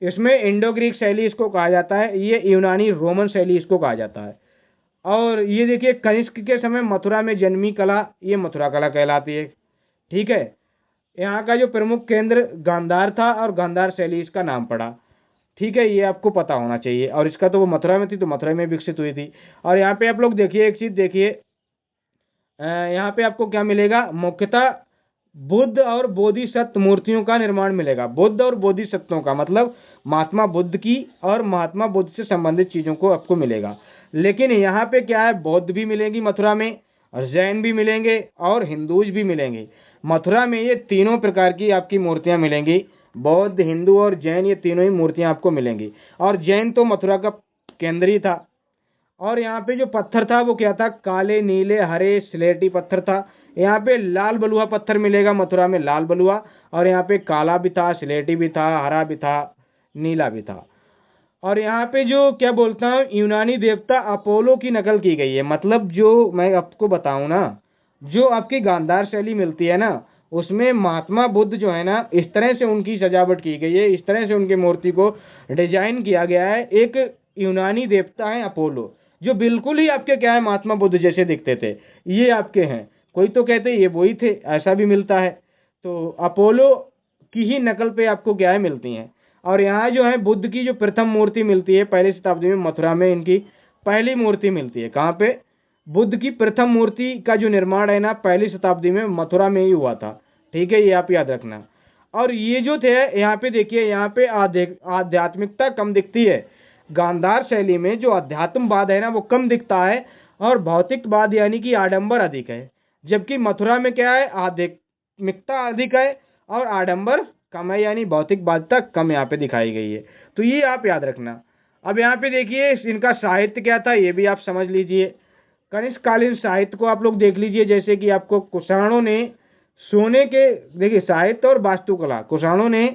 इसमें इंडो ग्रीक शैली इसको कहा जाता है, ये यूनानी रोमन शैली इसको कहा जाता है। और ये देखिए कनिष्क के समय मथुरा में जन्मी कला, ये मथुरा कला कहलाती है। ठीक है, यहाँ का जो प्रमुख केंद्र गांधार था और गांधार शैली इसका नाम पड़ा। ठीक है, ये आपको पता होना चाहिए। और इसका तो वो मथुरा में थी, तो मथुरा में विकसित हुई थी। और यहाँ पे आप लोग देखिए एक चीज देखिए, यहाँ पे आपको क्या मिलेगा, मुख्यतः बुद्ध और बोधिसत्व मूर्तियों का निर्माण मिलेगा। बुद्ध और बोधिसत्वों का मतलब महात्मा बुद्ध की और महात्मा बुद्ध से संबंधित चीजों को आपको मिलेगा। लेकिन यहाँ पे क्या है, बौद्ध भी मिलेंगी मथुरा में, और जैन भी मिलेंगे और हिंदूज भी मिलेंगे। मथुरा में ये तीनों प्रकार की आपकी मूर्तियां मिलेंगी, बौद्ध, हिंदू और जैन, ये तीनों ही मूर्तियां आपको मिलेंगी। और जैन तो मथुरा का केंद्र ही था। और यहाँ पे जो पत्थर था वो क्या था, काले, नीले, हरे, स्लेटी पत्थर था। यहाँ पे लाल बलुआ पत्थर मिलेगा मथुरा में, लाल बलुआ। और यहाँ पे काला भी था, स्लेटी भी था, हरा भी था, नीला भी था। और यहाँ पे जो क्या बोलता हूँ, यूनानी देवता अपोलो की नकल की गई है। मतलब जो मैं आपको बताऊं ना, जो आपकी गांधार शैली मिलती है ना, उसमें महात्मा बुद्ध जो है ना, इस तरह से उनकी सजावट की गई है, इस तरह से उनकी मूर्ति को डिजाइन किया गया है। एक यूनानी देवता है अपोलो, जो बिल्कुल ही आपके क्या है, महात्मा बुद्ध जैसे दिखते थे, ये आपके हैं। कोई तो कहते ये वही थे, ऐसा भी मिलता है। तो अपोलो की ही नकल पे आपको क्या है मिलती हैं। और यहाँ जो है बुद्ध की जो प्रथम मूर्ति मिलती है 1ली शताब्दी में, मथुरा में इनकी पहली मूर्ति मिलती है। कहाँ पे, बुद्ध की प्रथम मूर्ति का जो निर्माण है ना 1ली शताब्दी में मथुरा में ही हुआ था। ठीक है, ये आप याद रखना। और ये जो थे यहाँ पे देखिए, यहाँ पे आध्यात्मिकता कम दिखती है। गांधार शैली में जो अध्यात्मवाद है ना वो कम दिखता है, और भौतिकवाद यानी कि आडंबर अधिक है। जबकि मथुरा में क्या है, आध्यात्मिकता अधिक है और आडंबर कम है, यानी भौतिकवादिता कम यहाँ पे दिखाई गई है। तो ये आप याद रखना। अब यहाँ पे देखिए इनका साहित्य क्या था, ये भी आप समझ लीजिए। कनिष्क कालीन साहित्य को आप लोग देख लीजिए, जैसे कि आपको कुषाणों ने सोने के, देखिए साहित्य और वास्तुकला, कुषाणों ने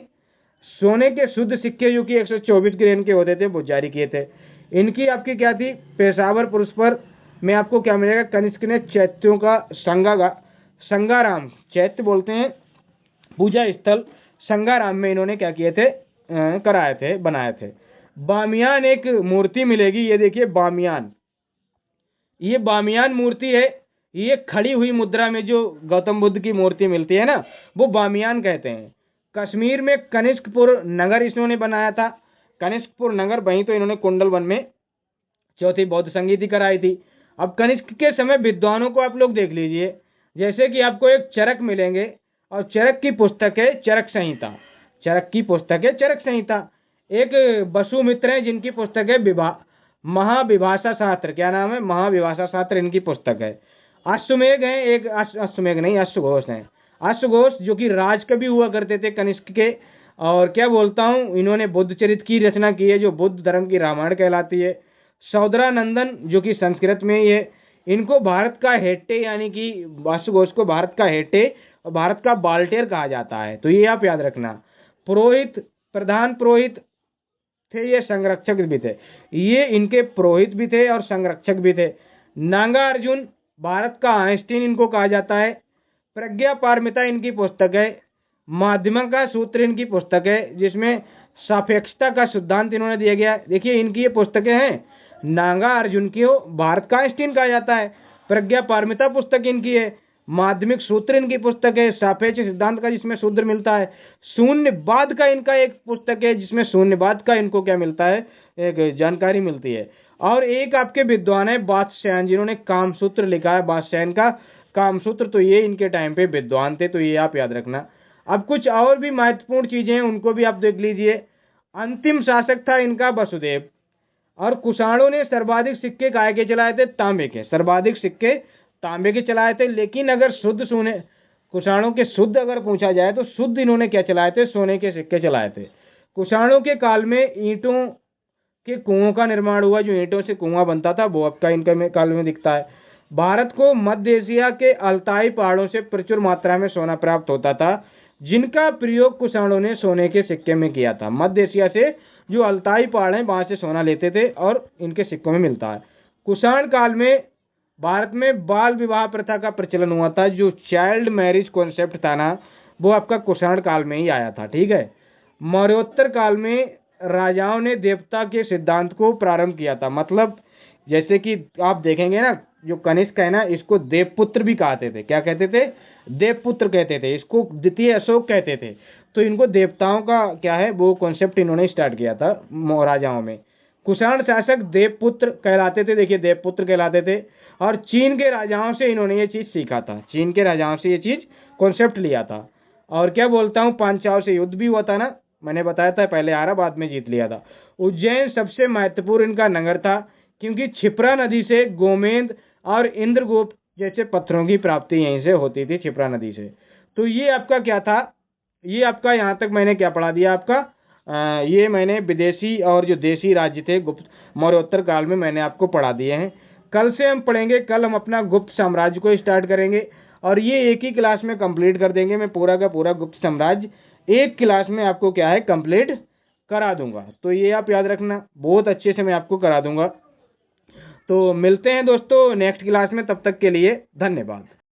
सोने के शुद्ध सिक्के जो कि 124 ग्रेन के होते थे वो जारी किए थे। इनकी आपकी क्या थी, पेशावर पुरुष पर में आपको क्या मिलेगा, कनिष्क ने चैत्यों का संगाराम, चैत्य बोलते हैं पूजा स्थल, संगाराम में इन्होंने क्या किए थे, कराए थे, बनाए थे। बामियान एक मूर्ति मिलेगी, ये देखिए बामियान, ये बामियान मूर्ति है। ये खड़ी हुई मुद्रा में जो गौतम बुद्ध की मूर्ति मिलती है ना, वो बामियान कहते हैं। कश्मीर में कनिष्कपुर नगर इन्होंने बनाया था। कनिष्कपुर नगर, वहीं तो इन्होंने कुंडलवन में चौथी बौद्ध संगीति कराई थी। अब कनिष्क के समय विद्वानों को आप लोग देख लीजिए, जैसे कि आपको एक चरक मिलेंगे, और चरक की पुस्तक है चरक संहिता, चरक की पुस्तक है चरक संहिता। एक वसुमित्र है जिनकी पुस्तक है महाविभाषा शास्त्र, क्या नाम है, महाविभाषा शास्त्र इनकी पुस्तक है। अश्वमेघ है एक, अश्वमेघ नहीं, अश्वघोष है। अश्वघोष जो कि राजकवि हुआ करते थे कनिष्क के। और क्या बोलता हूँ, इन्होंने बुद्ध चरित्र की रचना की है, जो बुद्ध धर्म की रामायण कहलाती है। सौदरानंदन जो कि संस्कृत में ही है, इनको भारत का हेट्टे यानी कि वासु घोष को भारत का हेट्टे और भारत का बाल्टेर कहा जाता है। तो ये आप याद रखना। पुरोहित, प्रधान पुरोहित थे, ये संरक्षक भी थे। ये इनके पुरोहित भी थे और संरक्षक भी थे। नागा अर्जुन, भारत का आइंस्टीन इनको कहा जाता है। प्रज्ञा पारमिता इनकी पुस्तक है। माध्यम का सूत्र इनकी पुस्तक है, जिसमें सापेक्षता का सिद्धांत इन्होंने दिया गया है। देखिए इनकी ये पुस्तकें हैं। नागा अर्जुन की हो भारत का आइंस्टीन कहा जाता है। प्रज्ञा पारमिता पुस्तक इनकी है। माध्यमिक सूत्र इनकी पुस्तक है, सापेक्ष सिद्धांत का जिसमें सूत्र मिलता है। शून्यवाद का इनका एक पुस्तक है, जिसमें शून्यवाद का इनको क्या मिलता है, एक जानकारी मिलती है। और एक आपके विद्वान है बादशाह, जिन्होंने कामसूत्र लिखा है, बादशाह का कामसूत्र। तो ये इनके टाइम पे विद्वान थे, तो ये आप याद रखना। अब कुछ और भी महत्वपूर्ण चीजें हैं, उनको भी आप देख लीजिए। अंतिम शासक था इनका वसुदेव। और कुषाणों ने सर्वाधिक सिक्के काय के चलाए थे, तांबे के। सर्वाधिक सिक्के तांबे के चलाए थे। लेकिन अगर शुद्ध सोने, कुषाणों के शुद्ध अगर पूछा जाए तो शुद्ध इन्होंने क्या चलाए थे, सोने के सिक्के चलाए थे। कुषाणों के काल में ईंटों के कुओं का निर्माण हुआ, जो ईंटों से कुआं बनता था, वो आपका इनके काल में दिखता है। भारत को मध्य एशिया के अल्ताई पहाड़ों से प्रचुर मात्रा में सोना प्राप्त होता था, जिनका प्रयोग कुषाणों ने सोने के सिक्के में किया था। मध्य एशिया से जो अल्ताई पहाड़ हैं, वहां से सोना लेते थे और इनके सिक्कों में मिलता है। कुषाण काल में भारत में बाल विवाह प्रथा का प्रचलन हुआ था। जो चाइल्ड मैरिज कॉन्सेप्ट था ना, वो आपका कुषाण काल में ही आया था। ठीक है। मौर्योत्तर काल में राजाओं ने देवता के सिद्धांत को प्रारंभ किया था। मतलब जैसे कि आप देखेंगे ना, जो कनिष्क है ना, इसको देवपुत्र भी कहते थे। क्या कहते थे, देवपुत्र कहते थे। इसको द्वितीय अशोक कहते थे। तो इनको देवताओं का क्या है, वो कॉन्सेप्ट इन्होंने स्टार्ट किया था राजाओं में। कुषाण शासक देवपुत्र कहलाते थे। देखिए देवपुत्र कहलाते थे। और चीन के राजाओं से इन्होंने ये चीज सीखा था। चीन के राजाओं से ये चीज कॉन्सेप्ट लिया था। और क्या बोलता हूँ, पांचाल से युद्ध भी हुआ था ना, मैंने बताया था, पहले हारा बाद में जीत लिया था। उज्जैन सबसे महत्वपूर्ण इनका नगर था, क्योंकि क्षिप्रा नदी से गोमेंद और इंद्रगुप्त जैसे पत्थरों की प्राप्ति यहीं से होती थी, क्षिप्रा नदी से। तो ये आपका क्या था, ये आपका यहाँ तक मैंने क्या पढ़ा दिया आपका, ये मैंने विदेशी और जो देशी राज्य थे गुप्त मौर्योत्तर काल में मैंने आपको पढ़ा दिए हैं। कल से हम पढ़ेंगे, कल हम अपना गुप्त साम्राज्य को स्टार्ट करेंगे और ये एक ही क्लास में कंप्लीट कर देंगे। मैं पूरा का पूरा गुप्त साम्राज्य एक क्लास में आपको क्या है, कंप्लीट करा दूंगा। तो ये आप याद रखना, बहुत अच्छे से मैं आपको करा दूंगा। तो मिलते हैं दोस्तों नेक्स्ट क्लास में, तब तक के लिए धन्यवाद।